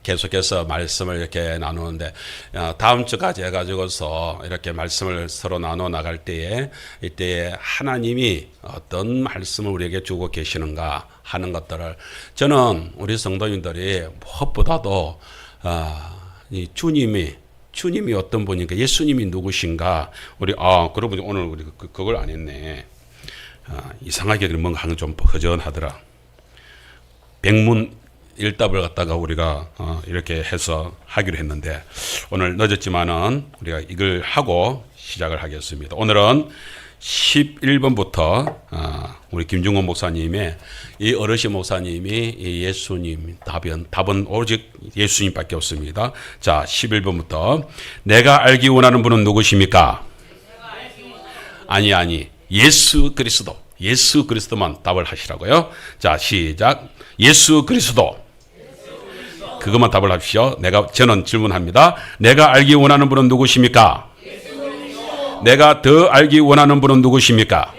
계속해서 말씀을 이렇게 나누는데 다음 주까지 해가지고서 이렇게 말씀을 서로 나눠 나갈 때에 이때에 하나님이 어떤 말씀을 우리에게 주고 계시는가 하는 것들을 저는 우리 성도님들이 무엇보다도 이 주님이 어떤 분인가, 예수님이 누구신가, 그러고 오늘 우리 그걸 안 했네. 이상하게 뭔가 하는 좀 허전하더라. 백문 일답을 갖다가 우리가 이렇게 해서 하기로 했는데 오늘 늦었지만은 우리가 이걸 하고 시작을 하겠습니다. 오늘은 11번부터 우리 김중원 목사님의 이 어르신 목사님이 이 예수님 답은 오직 예수님밖에 없습니다. 자, 11번부터 내가 알기 원하는 분은 누구십니까? 아니 예수 그리스도만 답을 하시라고요. 자, 시작. 예수 그리스도. 그것만 답을 하십시오. 저는 질문합니다. 내가 알기 원하는 분은 누구십니까? 내가 더 알기 원하는 분은 누구십니까?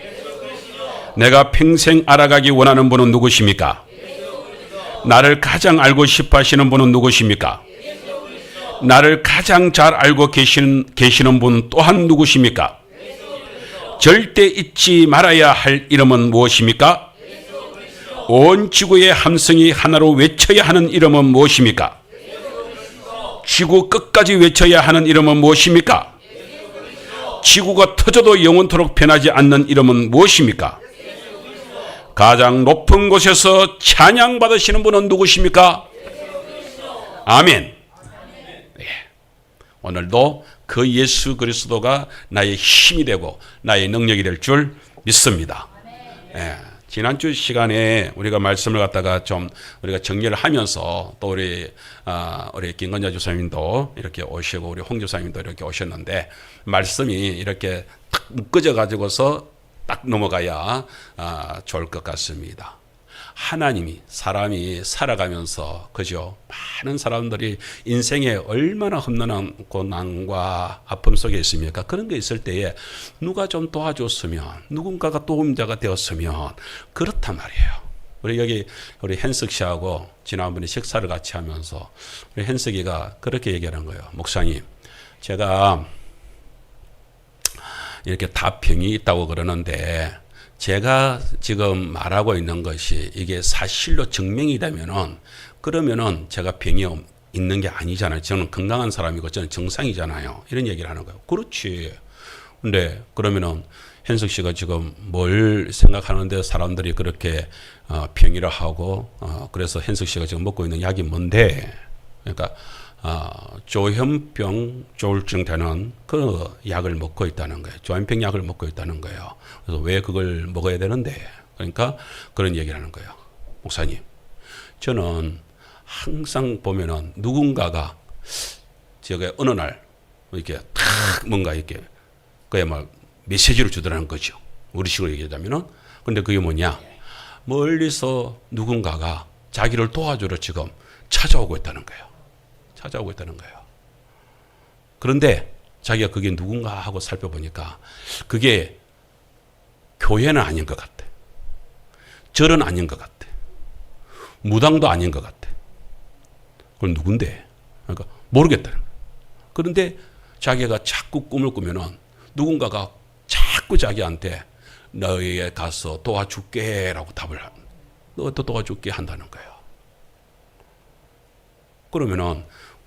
내가 평생 알아가기 원하는 분은 누구십니까? 나를 가장 알고 싶어 하시는 분은 누구십니까? 나를 가장 잘 알고 계시는 분 또한 누구십니까? 절대 잊지 말아야 할 이름은 무엇입니까? 온 지구의 함성이 하나로 외쳐야 하는 이름은 무엇입니까? 지구 끝까지 외쳐야 하는 이름은 무엇입니까? 지구가 터져도 영원토록 변하지 않는 이름은 무엇입니까? 가장 높은 곳에서 찬양받으시는 분은 누구십니까? 아멘. 네. 오늘도 그 예수 그리스도가 나의 힘이 되고 나의 능력이 될 줄 믿습니다. 네. 지난주 시간에 우리가 말씀을 갖다가 좀 우리가 정리를 하면서 또 우리 김건자 주사님도 이렇게 오시고 우리 홍 주사님도 이렇게 오셨는데 말씀이 이렇게 딱 묶어져 가지고서 딱 넘어가야 좋을 것 같습니다. 사람이 살아가면서 그죠? 많은 사람들이 인생에 얼마나 험난한 고난과 아픔 속에 있습니까? 그런 게 있을 때에 누가 좀 도와줬으면, 누군가가 도움자가 되었으면 그렇단 말이에요. 우리 hen석 씨하고 지난번에 식사를 같이 하면서 우리 hen석이가 그렇게 얘기하는 거예요. 목사님, 제가 이렇게 다 병이 있다고 그러는데 제가 지금 말하고 있는 것이 이게 사실로 증명이 되면은 그러면은 제가 병이 있는 게 아니잖아요. 저는 건강한 사람이고 저는 정상이잖아요. 이런 얘기를 하는 거예요. 그렇지. 근데 그러면은 hen석 씨가 지금 뭘 생각하는데 사람들이 그렇게 병이라 하고 그래서 hen석 씨가 지금 먹고 있는 약이 뭔데? 그러니까 조현병 조울증 되는 그 약을 먹고 있다는 거예요. 조현병 약을 먹고 있다는 거예요. 그래서 왜 그걸 먹어야 되는데? 그러니까 그런 얘기를 하는 거예요. 목사님, 저는 항상 보면은 누군가가 저게 어느 날 이렇게 탁 뭔가 이렇게 그야말로 메시지를 주더라는 거죠. 우리식으로 얘기하자면은. 근데 그게 뭐냐? 멀리서 누군가가 자기를 도와주러 지금 찾아오고 있다는 거예요. 그런데 자기가 그게 누군가 하고 살펴보니까 그게 교회는 아닌 것 같아. 절은 아닌 것 같아. 무당도 아닌 것 같아. 그럼 누군데? 그러니까 모르겠다는 거야. 그런데 자기가 자꾸 꿈을 꾸면은 누군가가 자꾸 자기한테 너희에 가서 도와줄게 라고 답을 너도 도와줄게 한다는 거예요. 그러면은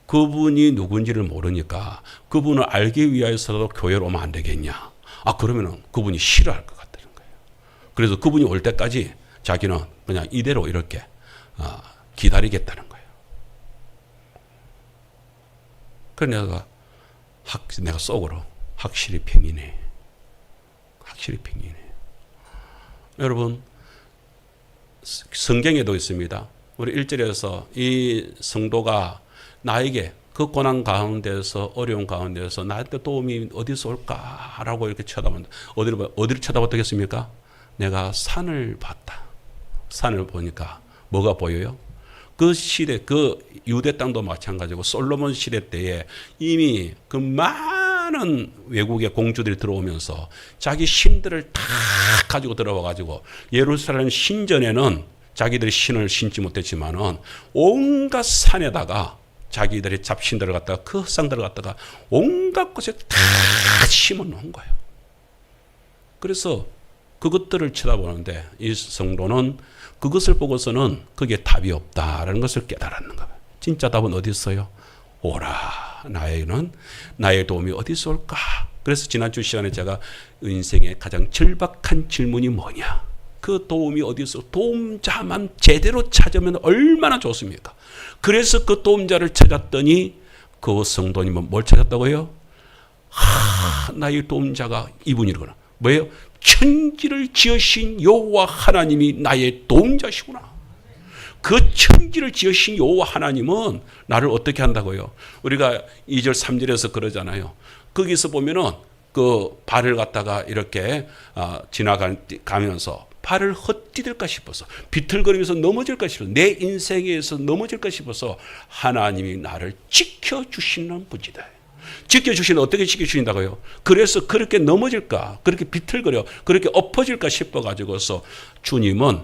그분이 누군지를 모르니까 그분을 알기 위해서도 교회로 오면 안 되겠냐? 그러면은 그분이 싫어할 것 같다는 거예요. 그래서 그분이 올 때까지 자기는 그냥 이대로 이렇게 기다리겠다는 거예요. 그래서 내가 속으로 확실히 병이네. 여러분, 성경에도 있습니다. 우리 1절에서 이 성도가 나에게 그 고난 가운데서 어려운 가운데서 나한테 도움이 어디서 올까라고 이렇게 쳐다본다. 어디를 쳐다봤겠습니까? 내가 산을 봤다. 산을 보니까 뭐가 보여요? 그 시대, 그 유대 땅도 마찬가지고 솔로몬 시대 때에 이미 그 많은 외국의 공주들이 들어오면서 자기 신들을 다 가지고 들어와 가지고 예루살렘 신전에는 자기들이 신을 신지 못했지만은 온갖 산에다가 자기들의 잡신들을 갖다가 그 흙상들을 갖다가 온갖 곳에 다 심어 놓은 거예요. 그래서 그것들을 쳐다보는데 이 성도는 그것을 보고서는 그게 답이 없다라는 것을 깨달았는 거예요. 진짜 답은 어디 있어요? 오라. 나의 도움이 어디서 올까? 그래서 지난주 시간에 제가 인생의 가장 절박한 질문이 뭐냐? 그 도움이 어디서 도움자만 제대로 찾으면 얼마나 좋습니까? 그래서 그 도움자를 찾았더니 그 성도님은 뭘 찾았다고요? 나의 도움자가 이분이구나. 뭐예요? 천지를 지으신 여호와 하나님이 나의 도움자시구나. 그 천지를 지으신 여호와 하나님은 나를 어떻게 한다고요? 우리가 2절 3절에서 그러잖아요. 거기서 보면은 그 발을 갖다가 이렇게 지나가면서 발을 헛디딜까 싶어서 비틀거리면서 넘어질까 싶어서 내 인생에서 넘어질까 싶어서 하나님이 나를 지켜주시는 분이다. 지켜주시는 어떻게 지켜주신다고요? 그래서 그렇게 넘어질까 그렇게 비틀거려 그렇게 엎어질까 싶어가지고서 주님은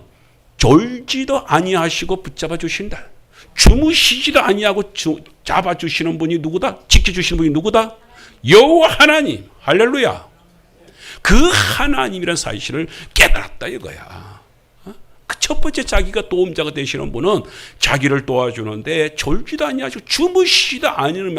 졸지도 아니하시고 붙잡아 주신다. 주무시지도 아니하고 잡아주시는 분이 누구다? 지켜주시는 분이 누구다? 여호와 하나님. 할렐루야. 그 하나님이라는 사실을 깨달았다 이거야. 그 첫 번째 자기가 도움자가 되시는 분은 자기를 도와주는데 졸지도 아니하시고 주무시지도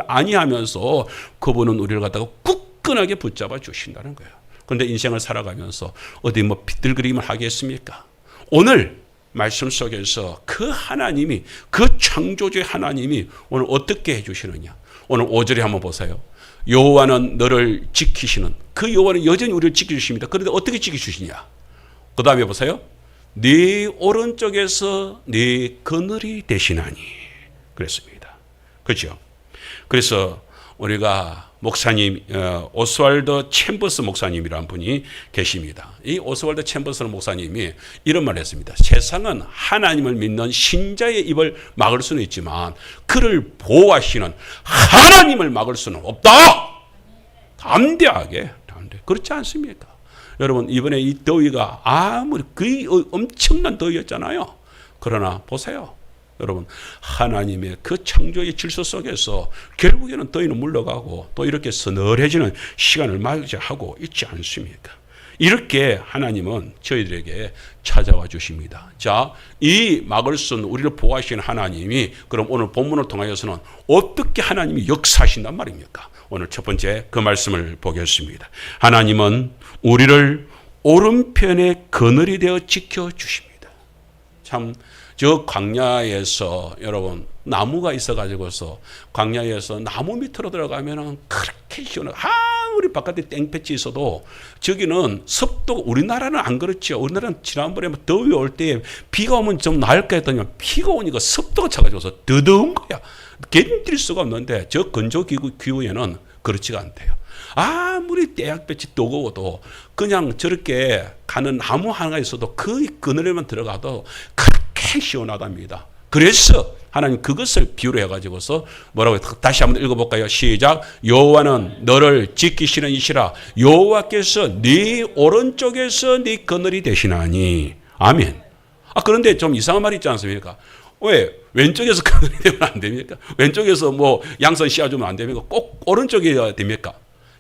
아니하면서 그분은 우리를 갖다가 굳건하게 붙잡아 주신다는 거예요. 그런데 인생을 살아가면서 어디 뭐 비틀거리기만 하겠습니까? 오늘 말씀 속에서 그 하나님이 그 창조주의 하나님이 오늘 어떻게 해주시느냐. 오늘 5절에 한번 보세요. 여호와는 너를 지키시는 그 여호와는 여전히 우리를 지켜주십니다. 그런데 어떻게 지켜주시냐. 그 다음에 보세요. 네 오른쪽에서 네 그늘이 되시나니 그랬습니다. 그렇죠. 그래서 우리가 목사님 오스왈드 챔버스 목사님이라는 분이 계십니다. 이 오스왈드 챔버스 목사님이 이런 말을 했습니다. 세상은 하나님을 믿는 신자의 입을 막을 수는 있지만 그를 보호하시는 하나님을 막을 수는 없다. 담대하게. 그렇지 않습니까? 여러분 이번에 이 더위가 아무리 거의 엄청난 더위였잖아요. 그러나 보세요. 여러분 하나님의 그 창조의 질서 속에서 결국에는 더위는 물러가고 또 이렇게 서늘해지는 시간을 맞이하고 있지 않습니까? 이렇게 하나님은 저희들에게 찾아와 주십니다. 자, 이 막을 수 없는 우리를 보호하시는 하나님이 그럼 오늘 본문을 통하여서는 어떻게 하나님이 역사하신단 말입니까? 오늘 첫 번째 그 말씀을 보겠습니다. 하나님은 우리를 오른편에 그늘이 되어 지켜주십니다. 참 저 광야에서 여러분 나무가 있어가지고서 광야에서 나무 밑으로 들어가면은 그렇게 시원하고 아무리 바깥에 땡볕이 있어도 저기는 습도가 우리나라는 안 그렇죠. 우리나라는 지난번에 더위 올 때 비가 오면 좀 나을까 했더니 비가 오니까 습도가 차가지고서 더더운 거야. 견딜 수가 없는데 저 건조기구에는 그렇지가 않대요. 아무리 태양볕이 뜨거워도 그냥 저렇게 가는 나무 하나가 있어도 그 그늘에만 들어가도 그렇게 시원하답니다. 그래서 하나님 그것을 비유로 해가지고서 뭐라고 다시 한번 읽어볼까요? 시작. 여호와는 너를 지키시는 이시라. 여호와께서 네 오른쪽에서 네 그늘이 되시나니. 아멘. 그런데 좀 이상한 말이 있지 않습니까? 왜? 왼쪽에서 그늘이 되면 안 됩니까? 왼쪽에서 뭐 양손 씌워주면 안 됩니까? 꼭 오른쪽이어야 됩니까?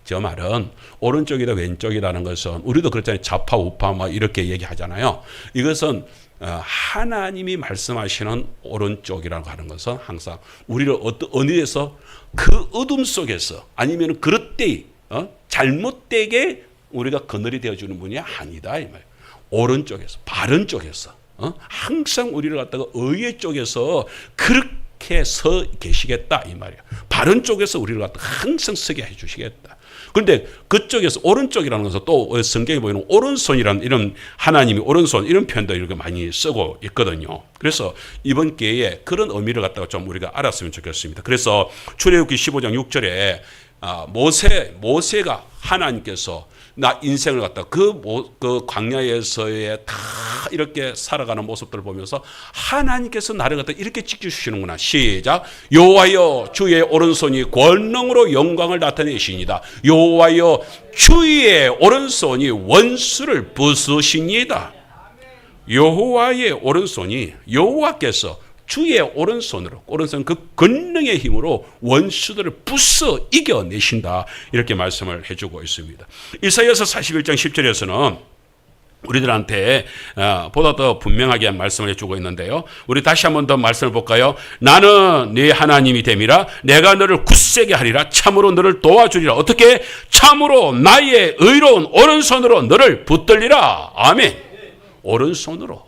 저 말은 오른쪽이다 왼쪽이라는 것은 우리도 그렇잖아요. 좌파 우파 막 이렇게 얘기하잖아요. 이것은 하나님이 말씀하시는 오른쪽이라고 하는 것은 항상 우리를 어느 데서 그 어둠 속에서 아니면 그릇되이 잘못되게 우리가 그늘이 되어주는 분이 아니다 이 말이에요. 오른쪽에서 바른 쪽에서 항상 우리를 갖다가 의의 쪽에서 그렇게 서 계시겠다 이 말이에요. 바른 쪽에서 우리를 갖다가 항상 서게 해주시겠다. 그런데 그쪽에서 오른쪽이라는 것은 또 성경에 보이는 오른손이라는 이런 하나님이 오른손 이런 표현도 이렇게 많이 쓰고 있거든요. 그래서 이번 기회에 그런 의미를 갖다가 좀 우리가 알았으면 좋겠습니다. 그래서 출애굽기 15장 6절에 모세가 하나님께서 나 인생을 갖다 그 광야에서의 다 이렇게 살아가는 모습들을 보면서 하나님께서 나를 갖다 이렇게 지켜주시는구나. 시작. 여호와여 주의 오른손이 권능으로 영광을 나타내시니다. 여호와여 주의 오른손이 원수를 부수시니다. 여호와의 오른손이 여호와께서 주의 오른손 그 권능의 힘으로 원수들을 부숴 이겨내신다. 이렇게 말씀을 해주고 있습니다. 이사야서 41장 10절에서는 우리들한테 보다 더 분명하게 말씀을 해주고 있는데요. 우리 다시 한 번 더 말씀을 볼까요? 나는 네 하나님이 됨이라. 내가 너를 굳세게 하리라. 참으로 너를 도와주리라. 어떻게? 참으로 나의 의로운 오른손으로 너를 붙들리라. 아멘. 오른손으로.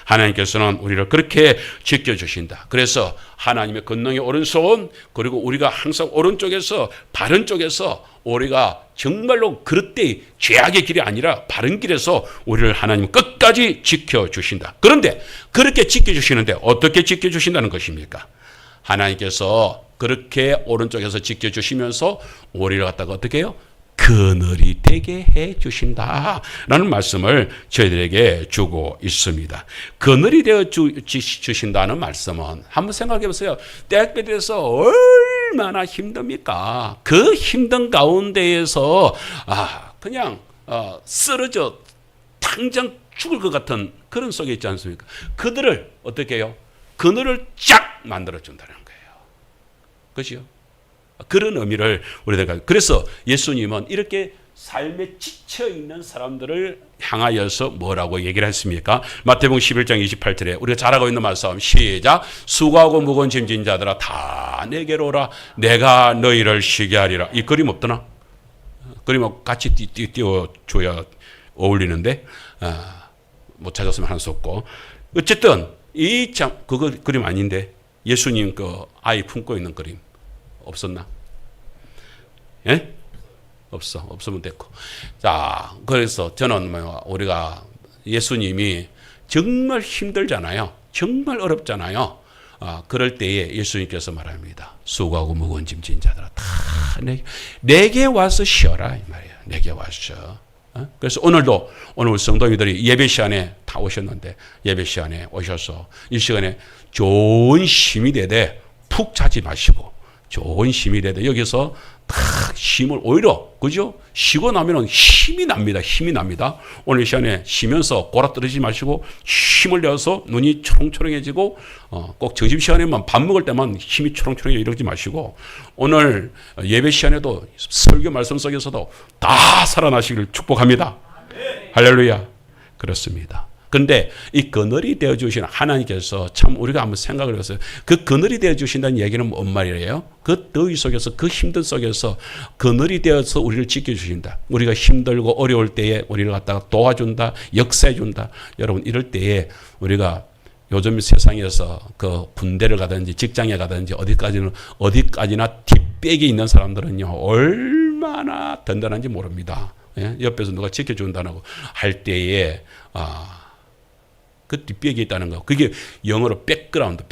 하나님께서는 우리를 그렇게 지켜주신다. 그래서 하나님의 권능의 오른손, 그리고 우리가 항상 오른쪽에서, 바른 쪽에서 우리가 정말로 그릇되이 죄악의 길이 아니라 바른 길에서 우리를 하나님 끝까지 지켜주신다. 그런데 그렇게 지켜주시는데 어떻게 지켜주신다는 것입니까? 하나님께서 그렇게 오른쪽에서 지켜주시면서 우리를 갖다가 어떻게 해요? 그늘이 되게 해 주신다라는 말씀을 저희들에게 주고 있습니다. 그늘이 되어 주신다는 말씀은 한번 생각해 보세요. 대학교에서 얼마나 힘듭니까? 그 힘든 가운데에서 그냥 쓰러져 당장 죽을 것 같은 그런 속에 있지 않습니까? 그들을 어떻게 해요? 그늘을 쫙 만들어 준다는 거예요. 그렇죠? 그런 의미를 우리가, 그래서 예수님은 이렇게 삶에 지쳐 있는 사람들을 향하여서 뭐라고 얘기를 했습니까? 마태복음 11장 28절에 우리가 잘 알고 있는 말씀, 시작. 수고하고 무거운 짐진 자들아 다 내게로 오라. 내가 너희를 쉬게 하리라. 이 그림 없더나? 그림 같이 띄워줘야 어울리는데 못 찾았으면 할 수 없고, 어쨌든 그거 그림 아닌데 예수님 그 아이 품고 있는 그림 없었나? 예? 없으면 됐고. 자, 그래서 저는 우리가 예수님이 정말 힘들잖아요. 정말 어렵잖아요. 그럴 때에 예수님께서 말합니다. 수고하고 무거운 짐진 자들아 다 내게 와서 쉬어라. 이 말이에요. 내게 와서. 그래서 오늘 성도님들이 예배 시간에 다 오셨는데 예배 시간에 오셔서 이 시간에 좋은 힘이 되되 푹 자지 마시고 좋은 힘이 되되 여기서 딱 힘을 오히려 그죠? 쉬고 나면은 힘이 납니다. 오늘 시간에 쉬면서 골아 떨어지지 마시고 힘을 내어서 눈이 초롱초롱해지고 꼭 점심시간에만 밥 먹을 때만 힘이 초롱초롱해 이러지 마시고 오늘 예배 시간에도 설교 말씀 속에서도 다 살아나시기를 축복합니다. 할렐루야. 그렇습니다. 그런데 이 그늘이 되어주신 하나님께서 참 우리가 한번 생각을 해보세요. 그 그늘이 되어주신다는 얘기는 뭔 말이에요? 그 더위 속에서 그 힘든 속에서 그늘이 되어서 우리를 지켜주신다. 우리가 힘들고 어려울 때에 우리를 갖다가 도와준다. 역사해준다. 여러분 이럴 때에 우리가 요즘 세상에서 그 군대를 가든지 직장에 가든지 어디까지나 뒷백에 있는 사람들은요 얼마나 든든한지 모릅니다. 예? 옆에서 누가 지켜준다고 할 때에 그 뒷백이 있다는 거. 그게 영어로 백그라운드.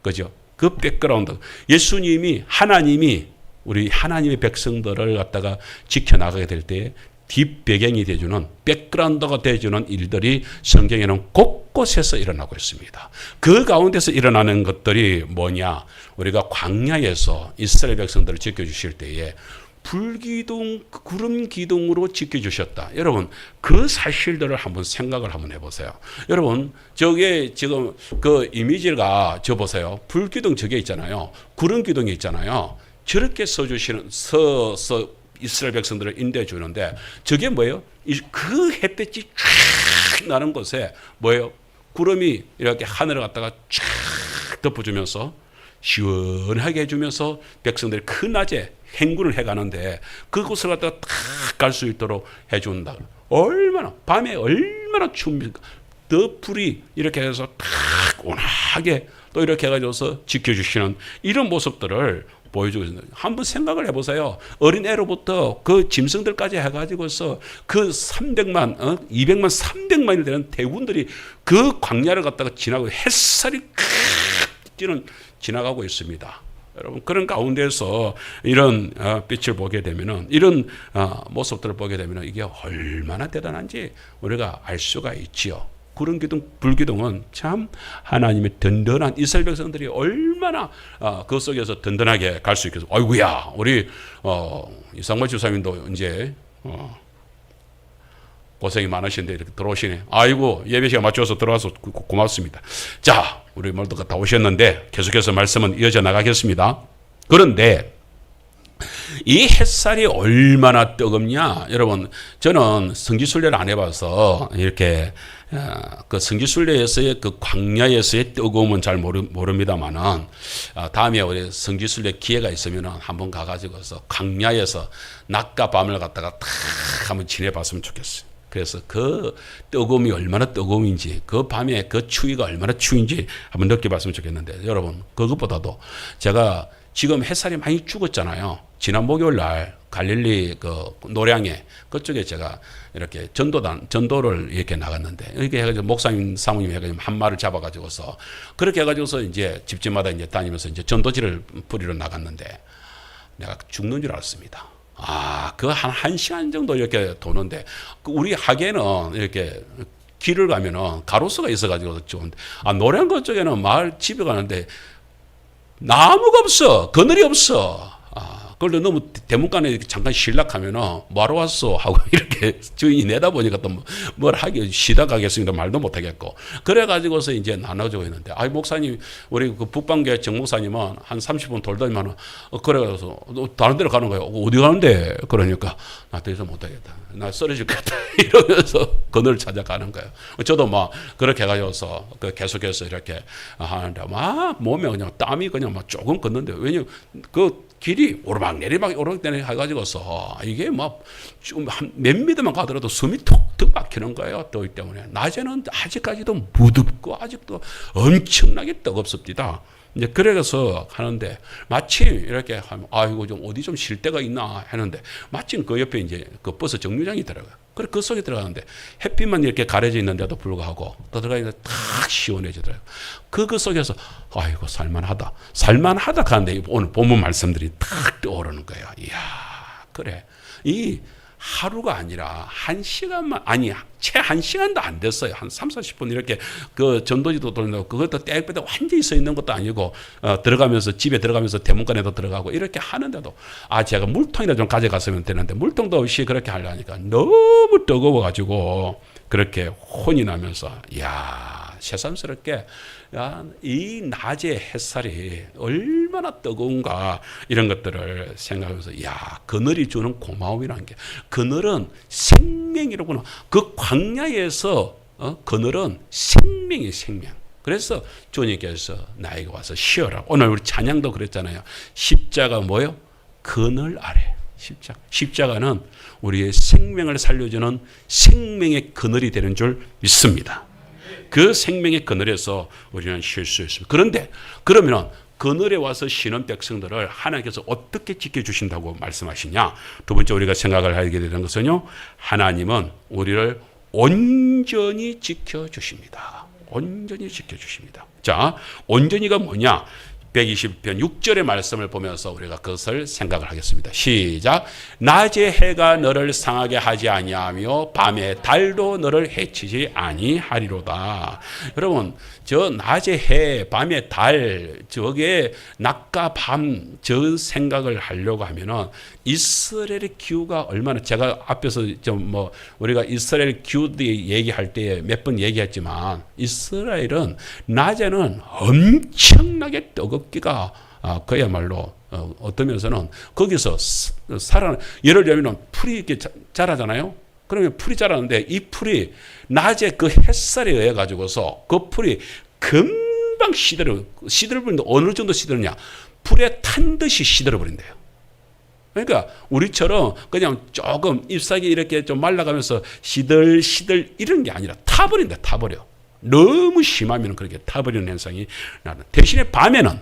그죠? 그 백그라운드. 예수님이 하나님이 우리 하나님의 백성들을 갖다가 지켜나가게 될 때 뒷배경이 되어주는 백그라운드가 되어주는 일들이 성경에는 곳곳에서 일어나고 있습니다. 그 가운데서 일어나는 것들이 뭐냐? 우리가 광야에서 이스라엘 백성들을 지켜주실 때에 불기둥, 구름 기둥으로 지켜주셨다. 여러분, 그 사실들을 한번 생각을 한번 해보세요. 여러분, 저게 지금 그 이미지가 저 보세요. 불기둥 저게 있잖아요. 구름 기둥이 있잖아요. 저렇게 써주시는, 이스라엘 백성들을 인도해 주는데 저게 뭐예요? 그 햇볕이 쫙 나는 곳에 뭐예요? 구름이 이렇게 하늘을 갖다가 쫙 덮어주면서 시원하게 해주면서 백성들이 그 낮에 행군을 해가는데 그곳을 갖다가 딱 갈 수 있도록 해준다. 밤에 얼마나 춥니까? 더 불이 이렇게 해서 딱 온화하게 또 이렇게 해가지고서 지켜주시는 이런 모습들을 보여주고 있습니다. 한번 생각을 해보세요. 어린애로부터 그 짐승들까지 해가지고서 그 300만, 200만, 300만이 되는 대군들이 그 광야를 갖다가 지나고 햇살이 지나가고 있습니다. 여러분 그런 가운데서 이런 빛을 보게 되면은 이런 모습들을 보게 되면은 이게 얼마나 대단한지 우리가 알 수가 있지요. 구름 기둥, 불기둥은 참 하나님의 든든한 이스라엘 백성들이 얼마나 그 속에서 든든하게 갈 수 있겠어. 아이고야, 우리 이상만 주사님도 이제 고생이 많으신데 이렇게 들어오시네. 아이고, 예배 시간 맞춰서 들어와서 고맙습니다. 자, 우리 모두가 다 오셨는데 계속해서 말씀은 이어져 나가겠습니다. 그런데 이 햇살이 얼마나 뜨겁냐? 여러분, 저는 성지순례를 안 해봐서 이렇게 그 성지순례에서의 그 광야에서의 뜨거움은 잘 모릅니다만은 다음에 우리 성지순례 기회가 있으면 한번 가가지고서 광야에서 낮과 밤을 갖다가 탁 한번 지내봤으면 좋겠어요. 그래서 그 뜨거움이 얼마나 뜨거움인지, 그 밤에 그 추위가 얼마나 추운지 한번 느껴봤으면 좋겠는데, 여러분, 그것보다도 제가 지금 햇살이 많이 죽었잖아요. 지난 목요일 날 갈릴리 그 노량에 그쪽에 제가 이렇게 전도를 이렇게 나갔는데, 이렇게 해가지고 목사님 사모님 해가지고 한 마를 잡아가지고서 그렇게 해가지고서 이제 집집마다 이제 다니면서 이제 전도지를 뿌리러 나갔는데 내가 죽는 줄 알았습니다. 그 한 시간 정도 이렇게 도는데, 우리 하계는 이렇게 길을 가면은 가로수가 있어가지고 좋은데, 노량거 쪽에는 마을 집에 가는데 나무가 없어. 그늘이 없어. 그런데 너무 대문간에 잠깐 실락하면은 뭐하러 왔어? 하고 이렇게 주인이 내다보니까 또 뭘 하기, 쉬다 가겠습니다. 말도 못하겠고. 그래가지고서 이제 나눠주고 있는데, 목사님, 우리 그 북방교회 정 목사님은 한 30분 돌더니만은, 그래가지고 다른 데로 가는 거예요. 어디 가는데? 그러니까, 나 더 이상 못하겠다. 나 쓰러질 것 같다. 이러면서 그늘을 찾아가는 거예요. 저도 막 그렇게 해가지고서 계속해서 이렇게 하는데, 막 몸에 그냥 땀이 그냥 막 조금 걷는데, 왜냐면 그 길이 오르막내리막 해가지고서 이게 막 좀 한 몇 미터만 가더라도 숨이 톡톡 막히는 거예요. 더위 때문에. 낮에는 아직까지도 무덥고 아직도 엄청나게 뜨겁습니다. 이제 그래서 하는데, 마침 이렇게 하면 아이고 좀 어디 좀 쉴 데가 있나 하는데, 마침 그 옆에 이제 그 버스 정류장이 들어가요. 그래 그 속에 들어가는데 햇빛만 이렇게 가려져 있는데도 불구하고 또 들어가니까 탁 시원해지더라고요. 그 속에서 아이고 살만하다 하는데 오늘 본문 말씀들이 탁 떠오르는 거예요. 이야, 그래, 이 하루가 아니라 한 시간만, 아니 채 한 시간도 안 됐어요. 한 30-40분 이렇게 그 전도지도 돌린다고, 그것도 땡볕에 완전히 서 있는 것도 아니고 들어가면서 집에 들어가면서 대문간에도 들어가고 이렇게 하는데도 제가 물통이나 좀 가져갔으면 되는데 물통도 없이 그렇게 하려니까 너무 뜨거워가지고 그렇게 혼이 나면서, 이야, 새삼스럽게 이 낮의 햇살이 얼마나 뜨거운가, 이런 것들을 생각하면서, 그늘이 주는 고마움이라는 게, 그늘은 생명이로구나. 그 광야에서 그늘은 생명이 생명. 그래서 주님께서 나에게 와서 쉬어라. 오늘 우리 찬양도 그랬잖아요. 십자가 뭐요? 그늘 아래. 십자가는 우리의 생명을 살려주는 생명의 그늘이 되는 줄 믿습니다. 그 생명의 그늘에서 우리는 쉴 수 있습니다. 그런데 그러면 그늘에 와서 쉬는 백성들을 하나님께서 어떻게 지켜주신다고 말씀하시냐? 두 번째 우리가 생각을 하게 되는 것은요, 하나님은 우리를 온전히 지켜주십니다. 온전히 지켜주십니다. 자, 온전히가 뭐냐? 120편 6절의 말씀을 보면서 우리가 그것을 생각을 하겠습니다. 시작. 낮에 해가 너를 상하게 하지 아니하며 밤에 달도 너를 해치지 아니하리로다. 여러분, 저 낮에 해, 밤에 달, 저게 낮과 밤, 저 생각을 하려고 하면은 이스라엘의 기후가 얼마나, 제가 앞에서 우리가 이스라엘 기후 얘기할 때 몇 번 얘기했지만, 이스라엘은 낮에는 엄청나게 뜨겁기가 그야말로 어떤 면에서는 거기서 예를 들면 풀이 이렇게 자라잖아요. 그러면 풀이 자라는데 이 풀이 낮에 그 햇살에 의해 가지고서 그 풀이 금방 시들어버린다. 어느 정도 시들느냐? 풀에 탄 듯이 시들어버린대요. 그러니까 우리처럼 그냥 조금 잎사귀 이렇게 좀 말라가면서 시들시들 이런 게 아니라 타버린다. 타버려. 너무 심하면 그렇게 타버리는 현상이 나는. 대신에 밤에는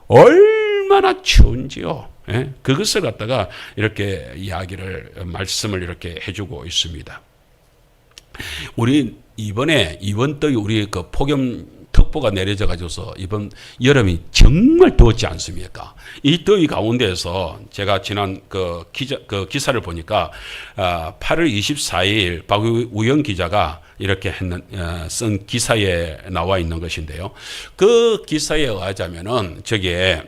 얼마나 추운지요. 예? 그것을 갖다가 이렇게 말씀을 이렇게 해주고 있습니다. 우리 이번 또 우리 그 폭염특보가 내려져 가지고서 이번 여름이 정말 더웠지 않습니까? 이 더위 가운데에서 제가 지난 그 기사를 보니까 8월 24일 박우영 기자가 이렇게 쓴 기사에 나와 있는 것인데요. 그 기사에 의하자면은 저기에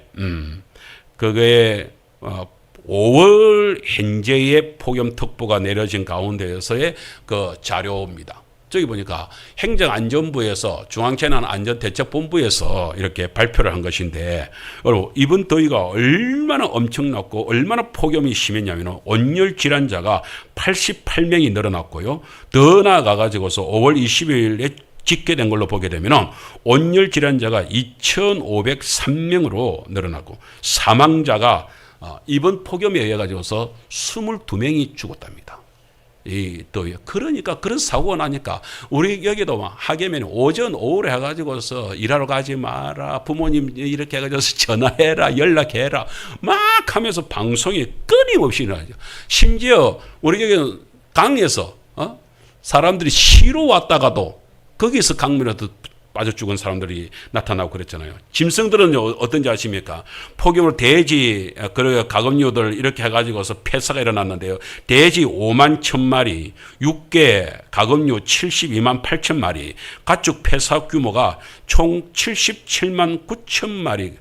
그게 5월 현재의 폭염특보가 내려진 가운데에서의 그 자료입니다. 저기 보니까 행정안전부에서 중앙재난안전대책본부에서 이렇게 발표를 한 것인데, 여러분 이번 더위가 얼마나 엄청났고 얼마나 폭염이 심했냐면 온열 질환자가 88명이 늘어났고요. 더 나아가 가지고서 5월 20일에 집계된 걸로 보게 되면 온열 질환자가 2,503명으로 늘어났고 사망자가 이번 폭염에 의해 가지고서 22명이 죽었답니다. 또 그러니까 그런 사고가 나니까 우리 여기도 막 하계면 오전 오후를 해가지고서 일하러 가지 마라, 부모님 이렇게 해가지고서 전화해라, 연락해라 막 하면서 방송이 끊임없이 일어나죠. 심지어 우리 여기는 강에서 사람들이 쉬러 왔다가도 거기서 강물에도 빠져 죽은 사람들이 나타나고 그랬잖아요. 짐승들은 어떤지 아십니까? 폭염으로 돼지, 그리고 가금류들 이렇게 해가지고서 폐사가 일어났는데요. 돼지 5만 1,000마리, 육개, 가금류 72만 8천 마리, 가축 폐사 규모가 총 77만 9천 마리.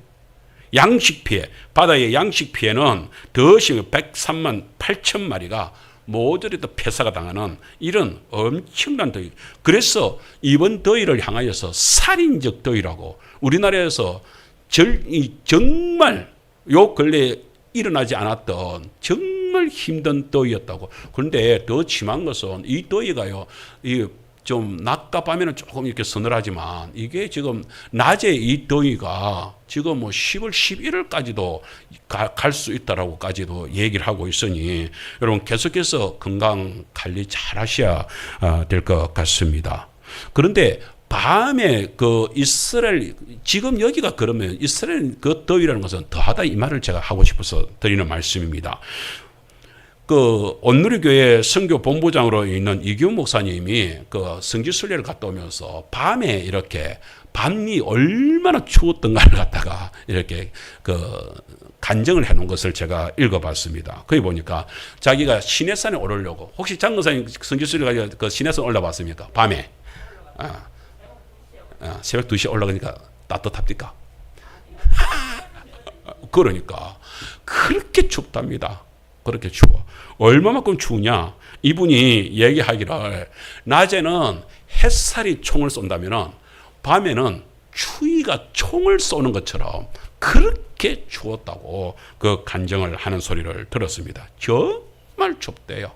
양식 피해, 바다의 양식 피해는 더 심해 103만 8천 마리가 모조리 또 폐사가 당하는 이런 엄청난 더위. 그래서 이번 더위를 향하여서 살인적 더위라고 우리나라에서 정말 요 근래에 일어나지 않았던 정말 힘든 더위였다고. 그런데 더 심한 것은 이 더위가요, 좀 낮과 밤에는 조금 이렇게 서늘하지만 이게 지금 낮에 이 더위가 지금 뭐 10월 11일까지도 갈 수 있다라고까지도 얘기를 하고 있으니 여러분 계속해서 건강 관리 잘 하셔야 될 것 같습니다. 그런데 밤에 그 이스라엘, 지금 여기가 그러면 이스라엘 그 더위라는 것은 더하다 이 말을 제가 하고 싶어서 드리는 말씀입니다. 그 온누리교회 선교 본부장으로 있는 이규 목사님이 그 성지순례를 갔다 오면서 밤에 이렇게 밤이 얼마나 추웠던가를 갖다가 이렇게 그 간증을 해놓은 것을 제가 읽어봤습니다. 거기 보니까 자기가 시내산에 오르려고, 혹시 장 목사님 성지순례 가지고 그 시내산 올라봤습니까? 밤에 새벽 2시에 올라가니까 따뜻합니까? 그러니까 그렇게 춥답니다. 그렇게 추워. 얼마만큼 추우냐? 이분이 얘기하기를 낮에는 햇살이 총을 쏜다면 밤에는 추위가 총을 쏘는 것처럼 그렇게 추웠다고 그 간증을 하는 소리를 들었습니다. 정말 춥대요.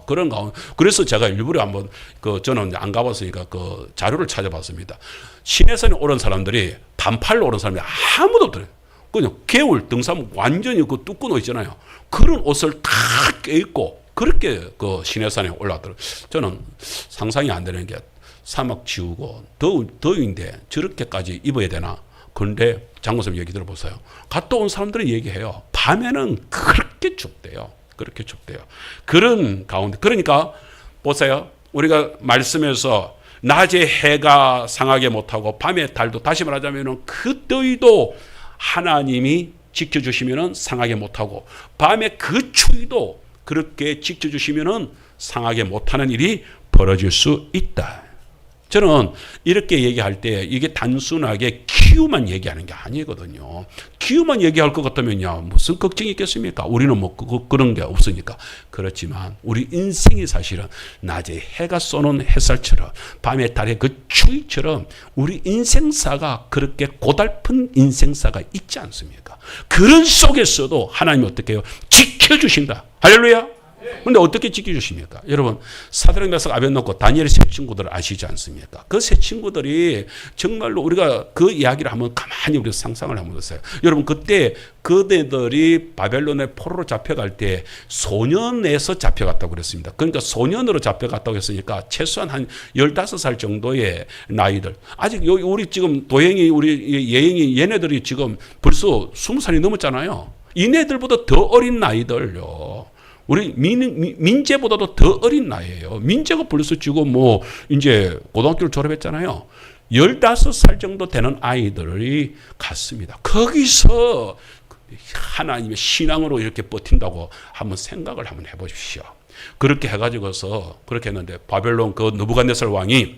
그런 가운데, 그래서 제가 일부러 한번 저는 안 가봤으니까 그 자료를 찾아봤습니다. 시내산에 오른 사람들이 반팔로 오른 사람이 아무도 없더래요. 그냥 겨울 등산 완전히 그 두꺼운 옷 있잖아요. 그런 옷을 다 껴입고 그렇게 그 시내산에 올라왔더라고요. 저는 상상이 안 되는 게 사막 지우고 더위인데 저렇게까지 입어야 되나? 그런데 장로님 얘기 들어보세요. 갔다 온 사람들이 얘기해요. 밤에는 그렇게 춥대요. 그렇게 춥대요. 그런 가운데, 그러니까 보세요. 우리가 말씀에서 낮에 해가 상하게 못하고 밤에 달도, 다시 말하자면 그 더위도 하나님이 지켜주시면 상하게 못하고 밤에 그 추위도 그렇게 지켜주시면 상하게 못하는 일이 벌어질 수 있다. 저는 이렇게 얘기할 때 이게 단순하게 기후만 얘기하는 게 아니거든요. 기후만 얘기할 것 같으면요, 무슨 걱정이 있겠습니까? 우리는 뭐 그런 게 없으니까. 그렇지만 우리 인생이 사실은 낮에 해가 쏘는 햇살처럼 밤에 달의 그 추위처럼 우리 인생사가 그렇게 고달픈 인생사가 있지 않습니까? 그런 속에서도 하나님이 어떻게 해요? 지켜주신다. 할렐루야. 근데 어떻게 지켜주십니까? 여러분, 사드락 메삭 아벳nego 다니엘의 세 친구들을 아시지 않습니까? 그 세 친구들이 정말로 우리가 그 이야기를 한번 가만히 우리가 상상을 한번 해보세요. 여러분, 그때 그대들이 바벨론의 포로로 잡혀갈 때 소년에서 잡혀갔다고 그랬습니다. 그러니까 소년으로 잡혀갔다고 했으니까 최소한 한 15살 정도의 나이들. 아직 우리 지금 도행이, 우리 예행이 얘네들이 지금 벌써 20살이 넘었잖아요. 이네들보다 더 어린 나이들요. 우리 민재보다도 더 어린 나이예요. 민재가 벌써 지금 뭐 이제 고등학교를 졸업했잖아요. 15살 정도 되는 아이들이 갔습니다. 거기서 하나님의 신앙으로 이렇게 버틴다고 한번 생각을 한번 해보십시오. 그렇게 해가지고서 그렇게 했는데 바벨론 그 느부갓네살 왕이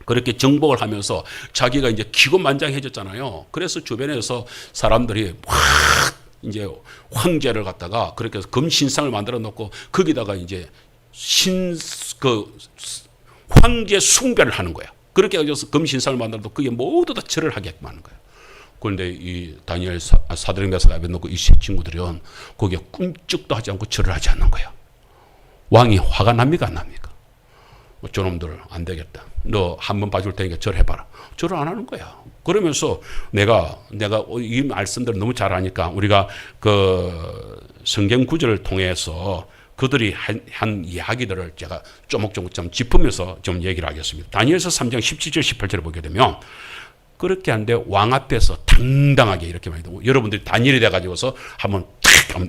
그렇게 정복을 하면서 자기가 이제 기곤만장해졌잖아요. 그래서 주변에서 사람들이 확 이제 황제를 갖다가 그렇게 해서 금신상을 만들어 놓고 거기다가 이제 황제 숭배를 하는 거야. 그렇게 해서 금신상을 만들어도 그게 모두 다 절을 하게끔 하는 거야. 그런데 이 다니엘 사드락 메삭 아벳네고 이 세 친구들은 거기에 꿈쩍도 하지 않고 절을 하지 않는 거야. 왕이 화가 납니까 안 납니까? 저놈들 안 되겠다. 너 한번 봐줄 테니까 절해봐라. 절을 안 하는 거야. 그러면서 내가 이 말씀들을 너무 잘하니까 우리가 그 성경 구절을 통해서 그들이 한 이야기들을 제가 조목조목 좀 짚으면서 좀 얘기를 하겠습니다. 다니엘서 3장 17절 18절을 보게 되면 그렇게 하는데 왕 앞에서 당당하게 이렇게 말해요. 여러분들이 다니엘이 돼가지고서 한번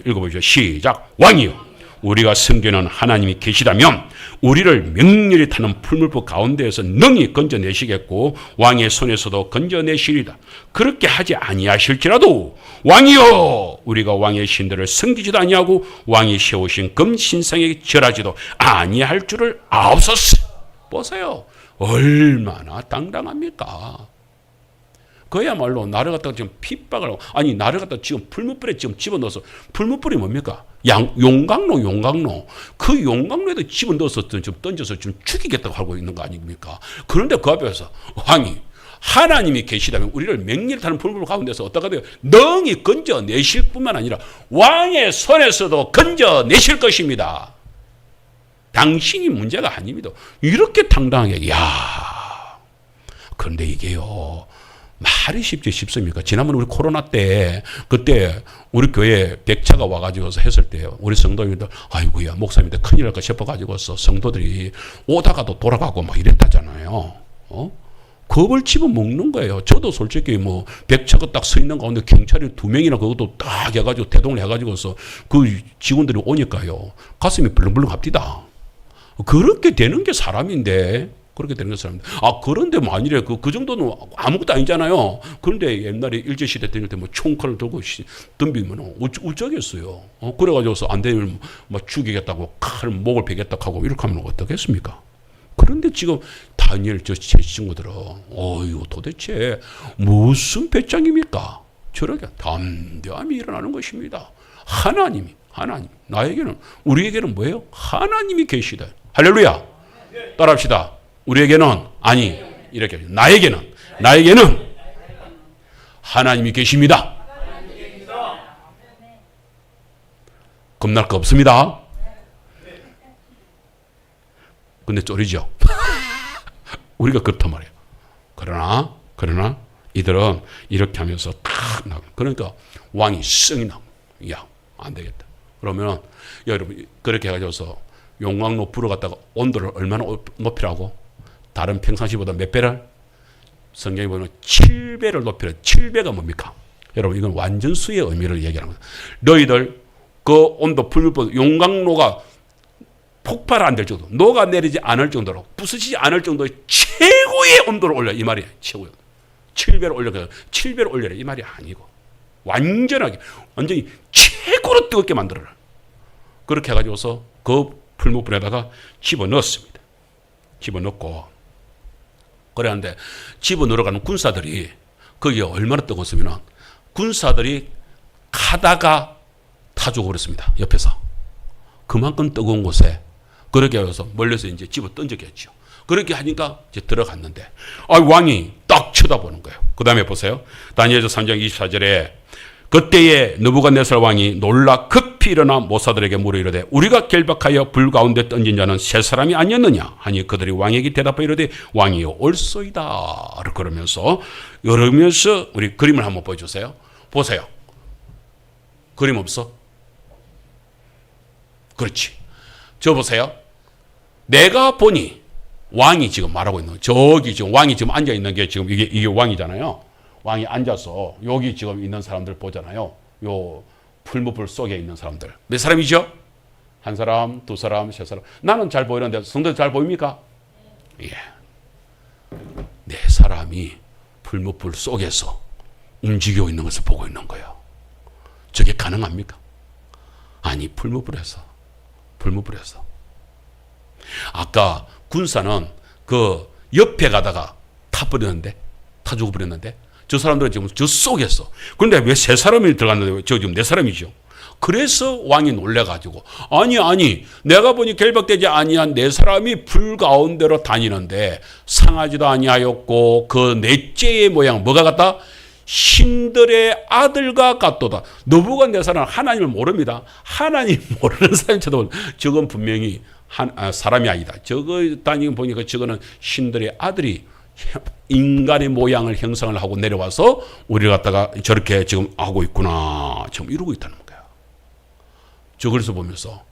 읽어보시죠. 시작. 왕이요, 우리가 섬기는 하나님이 계시다면 우리를 명렬히 타는 풀물불 가운데에서 능히 건져내시겠고 왕의 손에서도 건져내시리다. 그렇게 하지 아니하실지라도 왕이여, 우리가 왕의 신들을 섬기지도 아니하고 왕이 세우신 금신상에 절하지도 아니할 줄을 아옵소서. 보세요. 얼마나 당당합니까? 그야말로 나를 갖다가 지금 핍박을 하고, 아니 나를 갖다가 지금 풀무불에 지금 집어넣어서, 풀무불이 뭡니까? 용광로. 그 용광로에도 집어넣어서 좀 던져서 좀 죽이겠다고 하고 있는 거 아닙니까? 그런데 그 앞에서 왕이 하나님이 계시다면 우리를 맹렬히 타는 풀무불 가운데서 어떻게 돼요? 능히 건져내실 뿐만 아니라 왕의 손에서도 건져내실 것입니다. 당신이 문제가 아닙니다. 이렇게 당당하게, 그런데 이게요, 말이 쉽지 싶습니까? 지난번 우리 코로나 때, 그때 우리 교회에 백차가 와가지고서 했을 때 우리 성도님들, 아이고야, 목사님들 큰일 날까 싶어가지고서 성도들이 오다가도 돌아가고 막 이랬다잖아요. 겁을 집어먹는 거예요. 저도 솔직히 뭐 백차가 딱 서 있는 가운데 경찰이 2명이나 그것도 딱 해가지고 대동을 해가지고서 그 직원들이 오니까요, 가슴이 벌렁벌렁 합디다. 그렇게 되는 게 사람인데, 그렇게 되는 게 사람인데. 그런데 만일에 그 정도는 아무것도 아니잖아요. 그런데 옛날에 일제시대 때릴 때 뭐 총칼을 들고 덤비면 어쩌겠어요. 그래가지고서 안 되면 막 죽이겠다고 칼 목을 베겠다고 하고 이렇게 하면 어떻겠습니까? 그런데 지금 다니엘 제 친구들은, 어휴, 도대체 무슨 배짱입니까? 저렇게 담대함이 일어나는 것입니다. 하나님, 나에게는, 우리에게는 뭐예요? 하나님이 계시다. 할렐루야. 따라합시다. 우리에게는, 아니, 이렇게, 나에게는 하나님이 계십니다. 겁날 거 없습니다. 근데 쫄이죠. 우리가 그렇단 말이에요. 그러나 이들은 이렇게 하면서 탁 나가. 그러니까 왕이 썽이 나고, 안 되겠다. 그러면 여러분 그렇게 해가지고서 용광로 불어 갖다가 온도를 얼마나 높이라고? 다른 평상시보다 몇 배를? 성경에 보면 7배를 높이라. 7배가 뭡니까? 여러분 이건 완전수의 의미를 얘기하는 거예요. 너희들 그 온도 불불 용광로가 폭발 안 될 정도, 녹아내리지 않을 정도로, 부서지지 않을 정도의 최고의 온도를 올려, 이 말이에요. 최고의 7배를 올려. 7배를 올려라 이 말이 아니고 완전히 최고로 뜨겁게 만들어라. 그렇게 해가지고서 그 풀무불에다가 집어넣었습니다. 집어넣고, 그랬는데 집어넣어가는 군사들이 거기에 얼마나 뜨거웠으면 군사들이 가다가 타 죽어버렸습니다. 옆에서. 그만큼 뜨거운 곳에 그렇게 해서 멀리서 이제 집어 던졌겠죠. 그렇게 하니까 이제 들어갔는데, 왕이 딱 쳐다보는 거예요. 그 다음에 보세요. 다니엘서 3장 24절에 그때에 느부갓네살 왕이 놀라 급히 일어나 모사들에게 물어 이르되 우리가 결박하여 불 가운데 던진 자는 세 사람이 아니었느냐 하니 그들이 왕에게 대답하여 이르되 왕이여 옳소이다. 그러면서 우리 그림을 한번 보여주세요. 보세요. 그림 없어? 그렇지. 저 보세요. 내가 보니 왕이 지금 말하고 있는, 저기 지금 왕이 지금 앉아 있는 게 지금 이게 왕이잖아요. 왕이 앉아서 여기 지금 있는 사람들 보잖아요. 요 풀무불 속에 있는 사람들. 몇 사람이죠? 한 사람, 두 사람, 세 사람. 나는 잘 보이는데 성도들 잘 보입니까? 예. 네 사람이 풀무불 속에서 움직이고 있는 것을 보고 있는 거예요. 저게 가능합니까? 아니, 풀무불에서. 아까 군사는 그 옆에 가다가 타 죽어버렸는데 저 사람들은 지금 저 속에서. 그런데 왜 세 사람이 들어갔는데 저 지금 네 사람이죠. 그래서 왕이 놀래가지고 아니 내가 보니 결박되지 아니한 네 사람이 불 가운데로 다니는데 상하지도 아니하였고 그 넷째의 모양 뭐가 같다? 신들의 아들과 같도다. 느부갓네살은 하나님을 모릅니다. 하나님 모르는 사람이 쳐도 저건 분명히 사람이 아니다. 저거 다니고 보니까 저거는 신들의 아들이 인간의 모양을 형성을 하고 내려와서 우리를 갖다가 저렇게 지금 하고 있구나. 지금 이러고 있다는 거야. 저걸서 보면서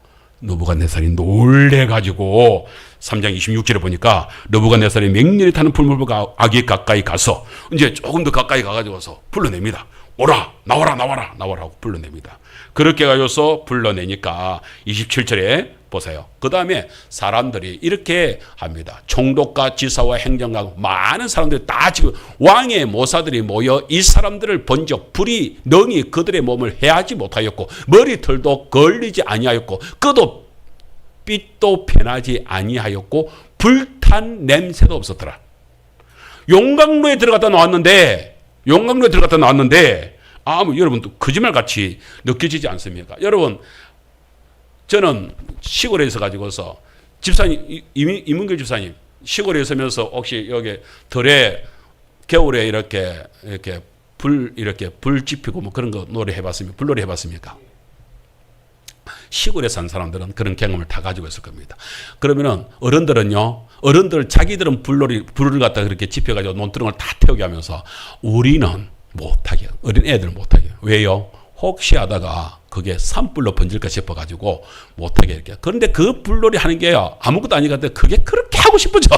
느부갓네살이 놀래가지고 3장 26절에 보니까 느부갓네살이 맹렬히 타는 풀무불 아기 가까이 가서 이제 조금 더 가까이 가가지고서 불러냅니다. 오라 나와라 하고 불러냅니다. 그렇게 가져서 불러내니까 27절에 보세요. 그 다음에 사람들이 이렇게 합니다. 총독과 지사와 행정관 많은 사람들이 다 지금 왕의 모사들이 모여 이 사람들을 본적 불이 능히 그들의 몸을 해하지 못하였고 머리털도 걸리지 아니하였고 그도 빛도 변하지 아니하였고 불탄 냄새도 없었더라. 용광로에 들어갔다 나왔는데 여러분 또 거짓말같이 느껴지지 않습니까? 여러분 저는 시골에 있어 가지고서 집사님 이문길 집사님 시골에 있으면서 혹시 여기 들에 겨울에 이렇게 불 지피고 뭐 그런 거 놀이 해봤습니까? 불놀이 해봤습니까? 시골에 산 사람들은 그런 경험을 다 가지고 있을 겁니다. 그러면은 어른들 자기들은 불을 갖다 그렇게 지펴가지고 논두렁을 다 태우게 하면서 우리는 못하게, 어린 애들 못하게. 왜요? 혹시 하다가 그게 산불로 번질까 싶어가지고 못하게 이렇게. 그런데 그 불놀이 하는 게 아무것도 아니거든요. 그게 그렇게 하고 싶어져.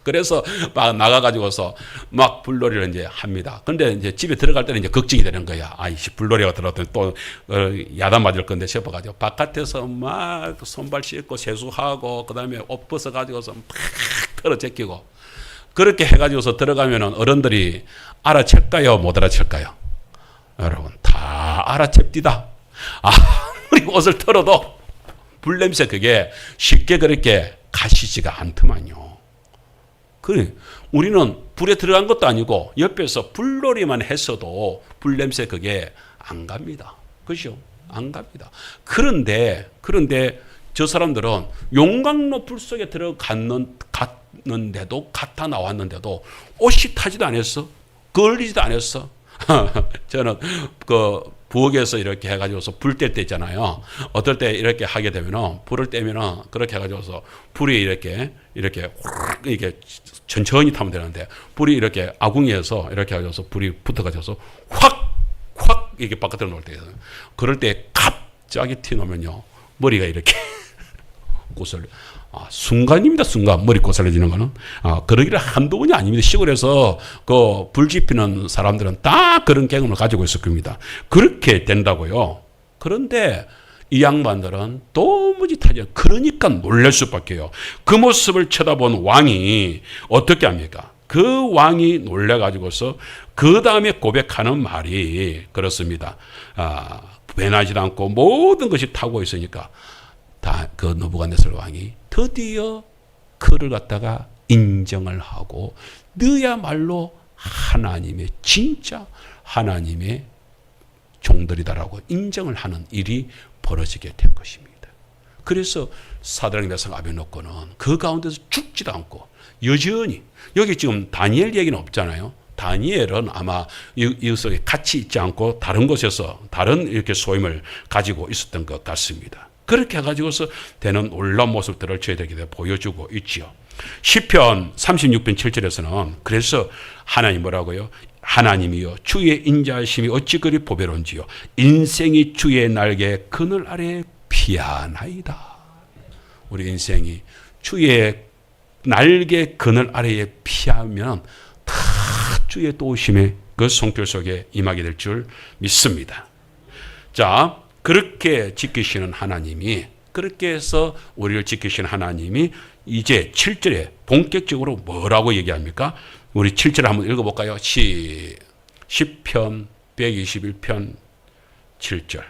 그래서 막 나가가지고서 막 불놀이를 이제 합니다. 근데 이제 집에 들어갈 때는 이제 걱정이 되는 거야. 아이씨, 불놀이가 들어갔더니 또 야단 맞을 건데 싶어가지고 바깥에서 막 손발 씻고 세수하고 그 다음에 옷 벗어가지고서 막 털어 제끼고 그렇게 해가지고서 들어가면은 어른들이 알아챌까요? 못 알아챌까요? 여러분, 다 알아챕디다. 아무리 옷을 털어도 불냄새 그게 쉽게 그렇게 가시지가 않더만요. 그래, 우리는 불에 들어간 것도 아니고 옆에서 불놀이만 했어도 불냄새 그게 안 갑니다. 그죠? 안 갑니다. 그런데 저 사람들은 용광로 불 속에 들어갔는데도 갔다 나왔는데도 옷이 타지도 않았어. 걸리지도 않았어. 저는 그 부엌에서 이렇게 해가지고서 불 뗄 때 있잖아요. 어떨 때 이렇게 하게 되면은 불을 떼면은 그렇게 해가지고서 불이 이렇게 천천히 타면 되는데 불이 이렇게 아궁이에서 이렇게 해가지고서 불이 붙어가지고서 확 이렇게 바깥으로 놓을 때 그럴 때 갑자기 튀어나오면요 머리가 이렇게 꼬슬. 순간입니다. 순간 머리 꼬슬해지는 거는 그러기를 한두 번이 아닙니다. 시골에서 그 불 지피는 사람들은 다 그런 경험을 가지고 있을 겁니다. 그렇게 된다고요. 그런데 이 양반들은 도무지 타지 않고 그러니까 놀랄 수밖에요. 그 모습을 쳐다본 왕이 어떻게 합니까? 그 왕이 놀래가지고서 그 다음에 고백하는 말이 그렇습니다. 변하지도 않고 모든 것이 타고 있으니까 다 그 느부갓네살 왕이 드디어 그를 갖다가 인정을 하고 너야말로 하나님의 진짜 하나님의 종들이다라고 인정을 하는 일이 벌어지게 된 것입니다. 그래서 사드락 메삭 아벳노고는 그 가운데서 죽지도 않고 여전히 여기 지금 다니엘 얘기는 없잖아요. 다니엘은 아마 이 속에 같이 있지 않고 다른 곳에서 다른 이렇게 소임을 가지고 있었던 것 같습니다. 그렇게 해가지고서 되는 놀라운 모습들을 저희들에게 보여주고 있지요. 시편 36편 7절에서는 그래서 하나님 뭐라고요? 하나님이여 주의 인자하심이 어찌 그리 보배로운지요. 인생이 주의 날개 그늘 아래 피하나이다. 우리 인생이 주의 날개 그늘 아래에 피하면 다 주의 도우심의 그 손길 속에 임하게 될 줄 믿습니다. 자, 그렇게 지키시는 하나님이 그렇게 해서 우리를 지키시는 하나님이 이제 7절에 본격적으로 뭐라고 얘기합니까? 우리 7절 한번 읽어볼까요? 시편 121편 7절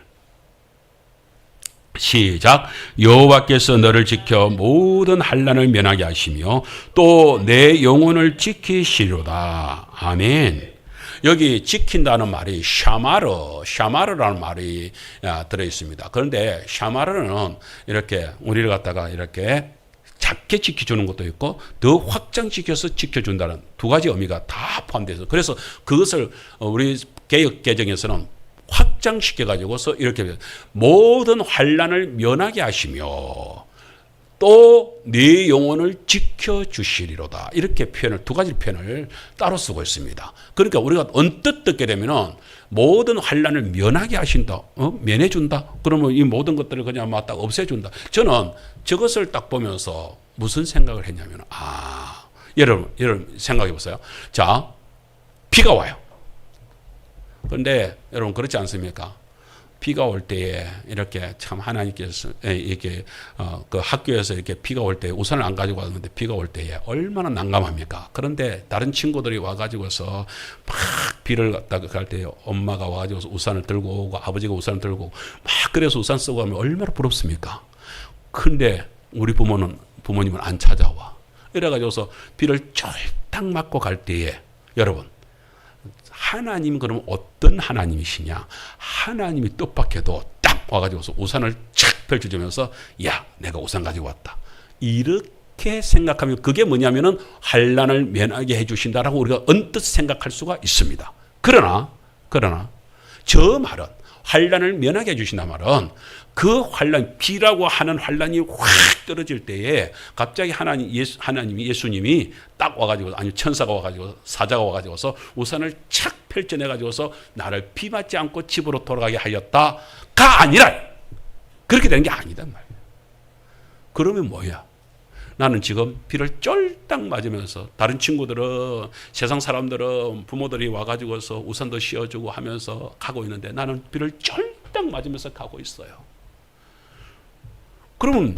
시작. 여호와께서 너를 지켜 모든 환난을 면하게 하시며 또 내 영혼을 지키시리로다. 아멘. 여기 지킨다는 말이 샤마르라는 말이 들어있습니다. 그런데 샤마르는 이렇게 우리를 갖다가 이렇게 작게 지켜주는 것도 있고 더 확장시켜서 지켜준다는 두 가지 의미가 다 포함되어 있어요. 그래서 그것을 우리 개역 개정에서는 확장시켜 가지고서 이렇게 모든 환난을 면하게 하시며 또 네 영혼을 지켜주시리로다. 이렇게 표현을 두 가지 표현을 따로 쓰고 있습니다. 그러니까 우리가 언뜻 듣게 되면은 모든 환난을 면하게 하신다, 면해준다. 그러면 이 모든 것들을 그냥 막 딱 없애준다. 저는 저것을 딱 보면서 무슨 생각을 했냐면 여러분 생각해 보세요. 자, 비가 와요. 그런데 여러분 그렇지 않습니까? 비가 올 때에 이렇게 참 하나님께서 이렇게 그 학교에서 이렇게 비가 올 때 우산을 안 가지고 왔는데 비가 올 때에 얼마나 난감합니까? 그런데 다른 친구들이 와가지고서 막 비를 갖다가 갈 때 엄마가 와가지고 우산을 들고 오고 아버지가 우산을 들고 오고 막 그래서 우산 쓰고 하면 얼마나 부럽습니까? 근데 우리 부모님은 안 찾아와. 이래가지고서 비를 쫄딱 맞고 갈 때에 여러분 하나님 그럼 어떤 하나님이시냐? 하나님이 뜻밖에도 딱 와가지고서 우산을 착 펼쳐주면서 야 내가 우산 가지고 왔다. 이렇게 생각하면 그게 뭐냐면은 환난을 면하게 해주신다라고 우리가 언뜻 생각할 수가 있습니다. 그러나 저 말은 환난을 면하게 해주신다 말은 그 환난 비라고 하는 환난이 확 떨어질 때에 갑자기 하나님이 예수님이 딱 와가지고 아니 천사가 와가지고 사자가 와가지고서 우산을 착 펼쳐내 가지고서 나를 비 맞지 않고 집으로 돌아가게 하였다가 아니라 그렇게 되는 게 아니단 말이에요. 그러면 뭐야? 나는 지금 비를 쫄딱 맞으면서 다른 친구들은 세상 사람들은 부모들이 와가지고서 우산도 씌워주고 하면서 가고 있는데 나는 비를 쫄딱 맞으면서 가고 있어요. 그러면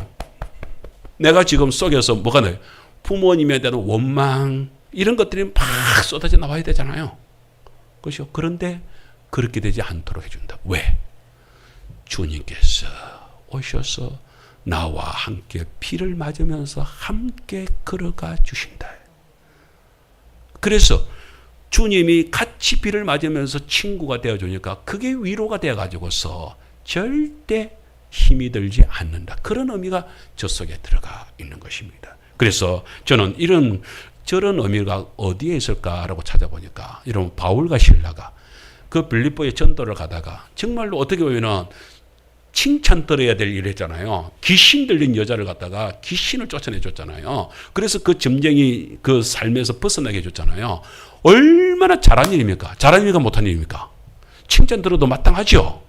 내가 지금 속에서 뭐가 나요? 부모님에 대한 원망 이런 것들이 막 쏟아져 나와야 되잖아요. 그렇죠? 그런데 그렇게 되지 않도록 해준다. 왜? 주님께서 오셔서 나와 함께 비를 맞으면서 함께 걸어가 주신다. 그래서 주님이 같이 비를 맞으면서 친구가 되어주니까 그게 위로가 되어가지고서 절대 힘이 들지 않는다. 그런 의미가 저 속에 들어가 있는 것입니다. 그래서 저는 저런 의미가 어디에 있을까라고 찾아보니까 여러분 바울과 실라가 그 빌립보의 전도를 가다가 정말로 어떻게 보면은 칭찬 들어야 될 일 했잖아요. 귀신 들린 여자를 갖다가 귀신을 쫓아내줬잖아요. 그래서 그 점쟁이 그 삶에서 벗어나게 해줬잖아요. 얼마나 잘한 일입니까? 잘한 일입니까? 못한 일입니까? 칭찬 들어도 마땅하죠.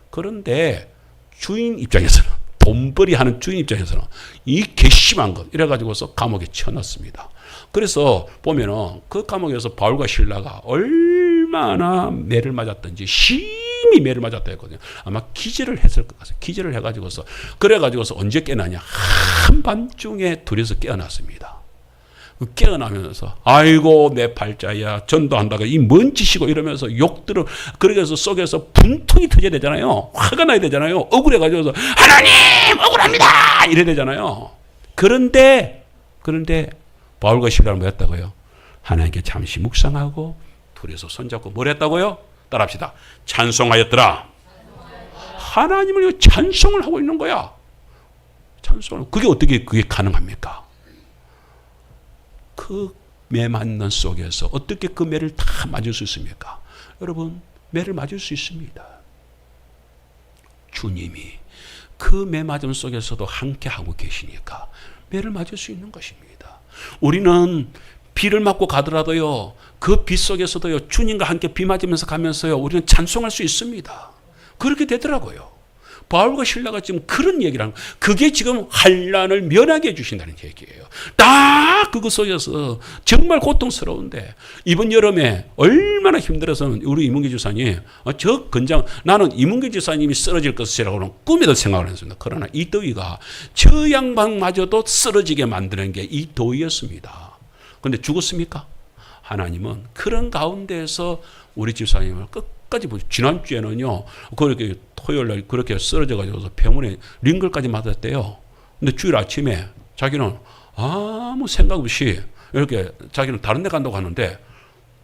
그런데 주인 입장에서는 돈벌이 하는 주인 입장에서는 이 괘씸한 것 이래가지고서 감옥에 쳐넣습니다. 그래서 보면은 그 감옥에서 바울과 실라가 얼마나 매를 맞았던지 심히 매를 맞았다 했거든요. 아마 기절을 했을 것 같아요. 기절을 해가지고서 그래가지고서 언제 깨어나냐? 한밤중에 둘이서 깨어났습니다. 깨어나면서 아이고 내 팔자야 전도한다가 이 뭔 짓이고 이러면서 욕들을 그래서 속에서 분통이 터져야 되잖아요. 화가 나야 되잖아요. 억울해가지고서 하나님 억울합니다 이래야 되잖아요. 그런데 바울과 실라는 뭐였다고요? 하나님께 잠시 묵상하고 둘이서 손잡고 뭘 했다고요? 따라합시다. 찬송하였더라. 하나님을 찬송을 하고 있는 거야. 찬송을. 그게 어떻게 그게 가능합니까? 그 매 맞는 속에서 어떻게 그 매를 다 맞을 수 있습니까? 여러분 매를 맞을 수 있습니다. 주님이 그 매 맞음 속에서도 함께 하고 계시니까 매를 맞을 수 있는 것입니다. 우리는 비를 맞고 가더라도요 그 비 속에서도요 주님과 함께 비 맞으면서 가면서요 우리는 찬송할 수 있습니다. 그렇게 되더라고요. 바울과 실라가 지금 그런 얘기를 하는 거예요. 그게 지금 환난을 면하게 해주신다는 얘기예요. 딱 그거 속에서 정말 고통스러운데 이번 여름에 얼마나 힘들어서 우리 이문기 주사님 나는 이문기 주사님이 쓰러질 것이라고는 꿈에도 생각을 했습니다. 그러나 이 더위가 저 양반마저도 쓰러지게 만드는 게 이 더위였습니다. 그런데 죽었습니까? 하나님은 그런 가운데에서 우리 집사님을 끝까지 보죠. 지난주에는요 그렇게 토요일날 그렇게 쓰러져가지고 병원에 링글까지 맞았대요. 근데 주일 아침에 자기는 아무 생각 없이 이렇게 자기는 다른 데 간다고 하는데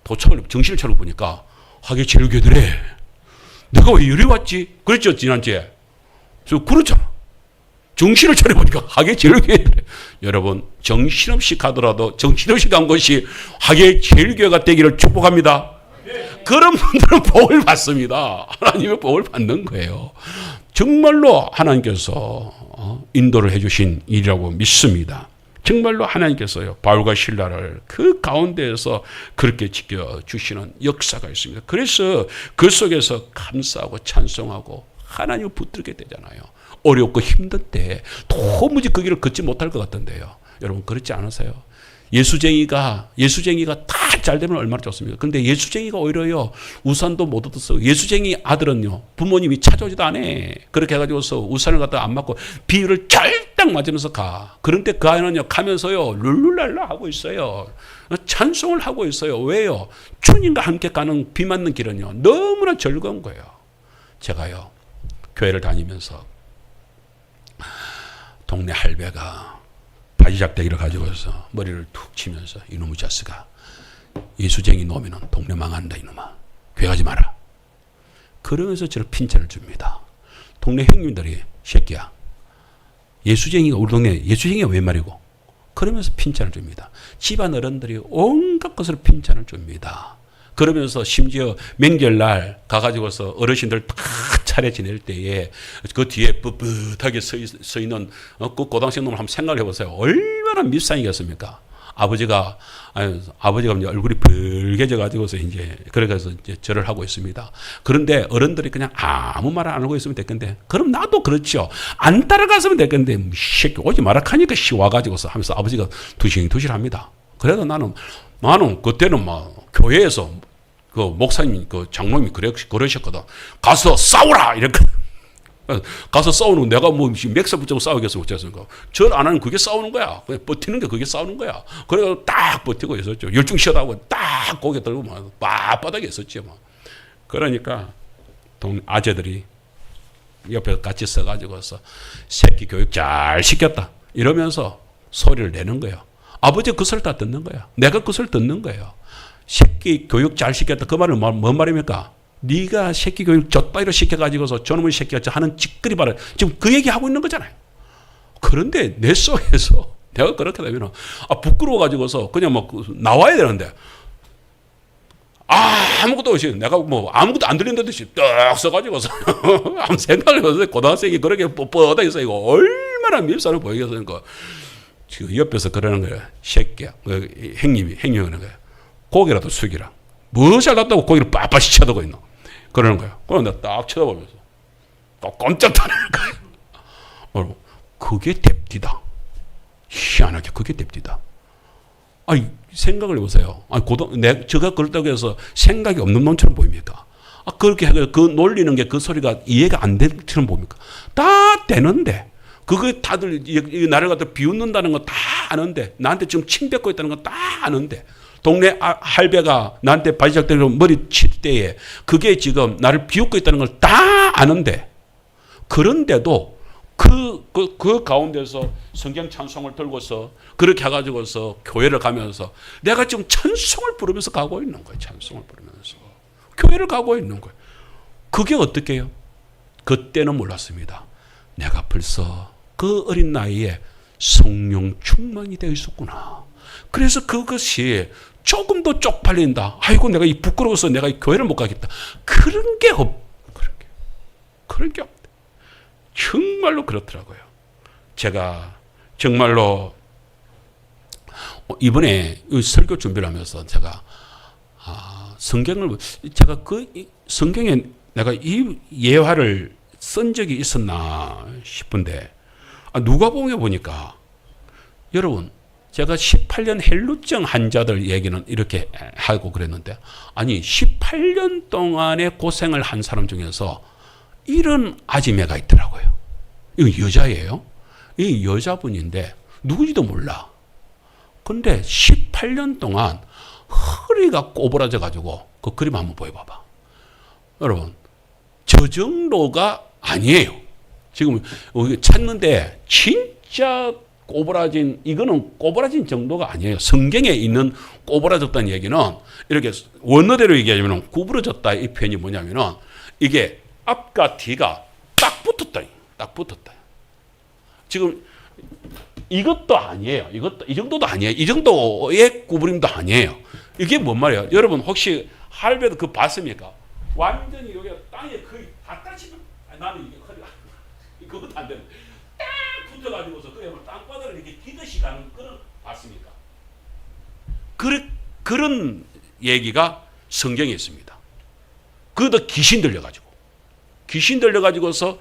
도착을 정신을 차리고 보니까 하계 제일교회들에 내가 왜 이리 왔지? 그랬죠 지난주에. 그렇잖아. 정신을 차려보니까 하계 제일교회들에 여러분 정신없이 가더라도 정신없이 간 것이 하계 제일교회가 되기를 축복합니다. 그런 분들은 복을 받습니다. 하나님의 복을 받는 거예요. 정말로 하나님께서 인도를 해주신 일이라고 믿습니다. 정말로 하나님께서요 바울과 실라를 그 가운데에서 그렇게 지켜주시는 역사가 있습니다. 그래서 그 속에서 감사하고 찬송하고 하나님을 붙들게 되잖아요. 어렵고 힘든 때 도무지 그 길을 걷지 못할 것 같던데요. 여러분 그렇지 않으세요? 예수쟁이가 다 잘 되면 얼마나 좋습니까? 그런데 예수쟁이가 오히려요 우산도 못 얻었어. 예수쟁이 아들은요 부모님이 찾아오지도 않아. 그렇게 해가지고서 우산을 갖다 안 맞고 비를 짤딱 맞으면서 가. 그런데 그 아이는요 가면서요 룰루랄라 하고 있어요. 찬송을 하고 있어요. 왜요? 주님과 함께 가는 비 맞는 길은요 너무나 즐거운 거예요. 제가요 교회를 다니면서 동네 할배가 바지작대기를 가지고서 머리를 툭 치면서 이놈의 자스가 예수쟁이 놈이는 동네 망한다 이놈아. 교회 가지 마라. 그러면서 저를 핀잔을 줍니다. 동네 형님들이 새끼야 예수쟁이가 우리 동네 예수쟁이가 왜 말이고 그러면서 핀잔을 줍니다. 집안 어른들이 온갖 것으로 핀잔을 줍니다. 그러면서 심지어 명절날 가가지고서 어르신들 다 차례 지낼 때에 그 뒤에 뻣뻣하게 서 있는 그 고등학생 놈을 한번 생각을 해보세요. 얼마나 밉상이겠습니까? 아버지가 이제 얼굴이 벌개져 가지고서 이제 그래서 이제 절을 하고 있습니다. 그런데 어른들이 그냥 아무 말 안 하고 있으면 됐건데, 그럼 나도 그렇죠. 안 따라갔으면 됐건데, 새끼 오지 마라 하니까 와가지고서 하면서 아버지가 두실두실합니다. 그래도 나는 그때는 막 교회에서 그 목사님, 그 장로님이 그러셨거든. 가서 싸우라! 이렇게. 가서 싸우는 거 내가 뭐 맥사 붙잡고 싸우겠어 어쨌습니까? 절 안 하는 그게 싸우는 거야. 그냥 버티는 게 그게 싸우는 거야. 그래서 딱 버티고 있었죠. 열중 쉬어다고 딱 고개 들고 막 바닥에 있었죠. 뭐. 그러니까 아재들이 옆에 같이 서가지고서 새끼 교육 잘 시켰다 이러면서 소리를 내는 거예요. 아버지 그 소리 다 듣는 거야. 내가 그 소리 듣는 거예요. 새끼 교육 잘 시켰다. 그 말은 뭔 말입니까? 네가 새끼 교육 젖바위로 시켜가지고서 저놈의 새끼가 하는 짓거리 봐라. 지금 그 얘기하고 있는 거잖아요. 그런데 내 속에서 내가 그렇게 되면 부끄러워가지고서 그냥 막 나와야 되는데 아무것도 없이 내가 뭐 아무것도 안 들린다는 듯이 떡 써가지고서 아무 생각을 해봤어요. 고등학생이 그렇게 뻣뻣하게 써. 이거 얼마나 밉상을 보이겠습니까? 지금 옆에서 그러는 거예요. 새끼야. 행님이 그러는 거예요. 고개라도 숙이라. 뭐 잘났다고 고개를 빳빳이 쳐다보고 있노. 그러는 거예요. 그럼 내가 딱 쳐다보면서 깜짝 놀라는 거예요. 그게 됩디다. 희한하게 그게 됩디다. 아니 생각을 해보세요. 제가 그렇다고 해서 생각이 없는 놈처럼 보입니까? 그렇게 그 놀리는 게 그 소리가 이해가 안 되는 것처럼 보입니까? 다 되는데 그거 다들 나를 갖다 비웃는다는 거 다 아는데 나한테 지금 침 뱉고 있다는 거 다 아는데 동네 할배가 나한테 바지작대로 머리 칠 때에 그게 지금 나를 비웃고 있다는 걸 다 아는데 그런데도 그 가운데서 성경 찬송을 들고서 그렇게 해가지고서 교회를 가면서 내가 지금 찬송을 부르면서 가고 있는 거예요. 찬송을 부르면서 교회를 가고 있는 거예요. 그게 어떻게 해요? 그때는 몰랐습니다. 내가 벌써 그 어린 나이에 성령 충만이 되어 있었구나. 그래서 그것이 조금 더 쪽팔린다. 아이고 내가 이 부끄러워서 내가 교회를 못 가겠다. 그런 게 없다. 정말로 그렇더라고요. 제가 정말로 이번에 설교 준비를 하면서 제가 제가 성경에 내가 이 예화를 쓴 적이 있었나 싶은데 누가복음에 보니까 여러분 제가 18년 헬루증 환자들 얘기는 이렇게 하고 그랬는데 아니 18년 동안의 고생을 한 사람 중에서 이런 아지매가 있더라고요. 이거 여자예요. 이 여자분인데 누구지도 몰라. 근데 18년 동안 허리가 꼬부라져 가지고 그 그림 한번 보여봐봐. 여러분 저 정도가 아니에요. 지금 찾는데 진짜 꼬부라진, 이거는 꼬부라진 정도가 아니에요. 성경에 있는 꼬부라졌다는 얘기는 이렇게 원어대로 얘기하면 구부러졌다. 이 표현이 뭐냐면은 이게 앞과 뒤가 딱 붙었다. 딱 붙었다. 지금 이것도 아니에요. 이것도 이 정도도 아니에요. 이 정도의 구부림도 아니에요. 이게 뭔 말이에요? 여러분 혹시 할배도 그 봤습니까? 완전히 여기 땅에 거의 닿다시피 나는 이게 허리가 그것도 안 되는데 딱 붙어가지고서 그냥 땅바닥을 이렇게 기듯이 가는 그런 봤습니까? 그런 얘기가 성경에 있습니다. 그것도 귀신 들려가지고서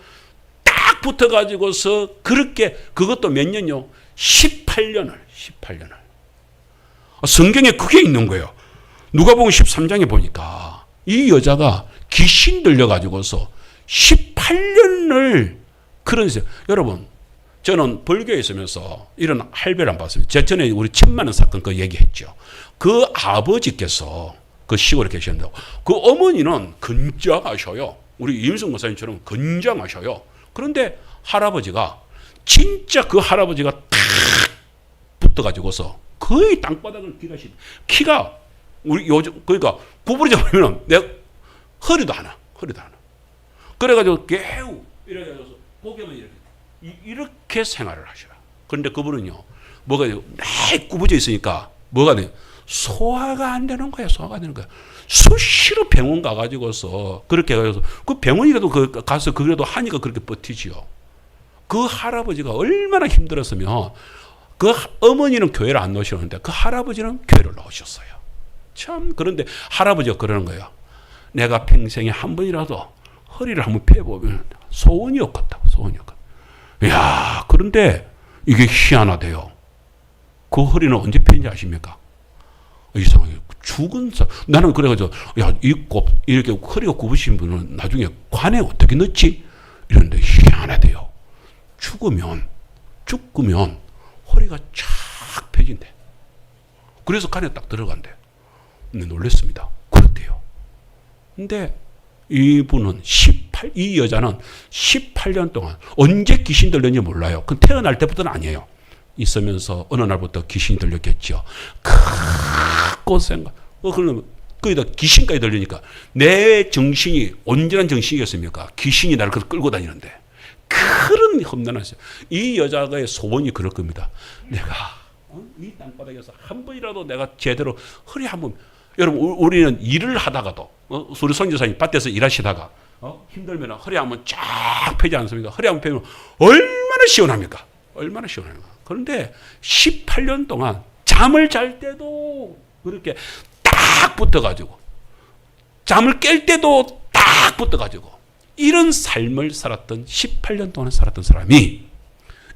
딱 붙어가지고서 그렇게 그것도 몇 년요? 18년을 성경에 그게 있는 거예요. 누가복음 13장에 보니까 이 여자가 귀신 들려가지고서 18년을 그런 여러분 저는 불교에 있으면서 이런 할배를 안 봤습니다. 제 전에 우리 천만원 사건 그 얘기했죠. 그 아버지께서 그 시골에 계셨는데 그 어머니는 건장하셔요. 우리 이윤석 목사님처럼 건장하셔요. 그런데 할아버지가 진짜 그 할아버지가 탁 붙어가지고서 거의 땅바닥을 기가시 키가 우리 요즘 그러니까 구부러져 버리면 내 허리도 하나. 그래가지고 개우 이래가지고 고개만 이렇게 생활을 하셔. 그런데 그분은요 뭐가 매 구부러져 있으니까 뭐가 돼? 소화가 안 되는 거야. 수시로 병원 가가지고서 그렇게 해서 그 병원이라도 가서 그래도 하니까 그렇게 버티지요. 그 할아버지가 얼마나 힘들었으면 그 어머니는 교회를 안 나오시는데 그 할아버지는 교회를 나오셨어요. 참 그런데 할아버지가 그러는 거예요. 내가 평생에 한 번이라도 허리를 한번 펴보면 소원이 없겠다. 이야 그런데 이게 희한하대요. 그 허리는 언제 펴는지 아십니까? 이상하게 죽은 사람. 나는 그래가지고 이렇게 허리가 굽으신 분은 나중에 관에 어떻게 넣지? 이런데 희한하대요. 죽으면 허리가 쫙 펴진대. 그래서 간에 딱 들어간대. 근데 놀랬습니다. 그렇대요. 근데 이분은 이 여자는 18년 동안 언제 귀신 들렸는지 몰라요. 그건 태어날 때부터는 아니에요. 있으면서 어느 날부터 귀신이 들렸겠죠. 고생각. 그러면 거기다 귀신까지 들리니까 내 정신이 온전한 정신이겠습니까? 귀신이 나를 끌고 다니는데 그런 험난하죠. 이 여자의 소원이 그럴 겁니다. 내가 이 땅바닥에서 한 번이라도 내가 제대로 허리 한번 여러분 우리는 일을 하다가도 우리 선교사님 밭에서 일하시다가 힘들면 허리 한번 쫙 펴지 않습니까? 허리 한번 펴면 얼마나 시원합니까? 그런데 18년 동안 잠을 잘 때도 그렇게 딱 붙어가지고 잠을 깰 때도 딱 붙어가지고 이런 삶을 살았던 18년 동안 살았던 사람이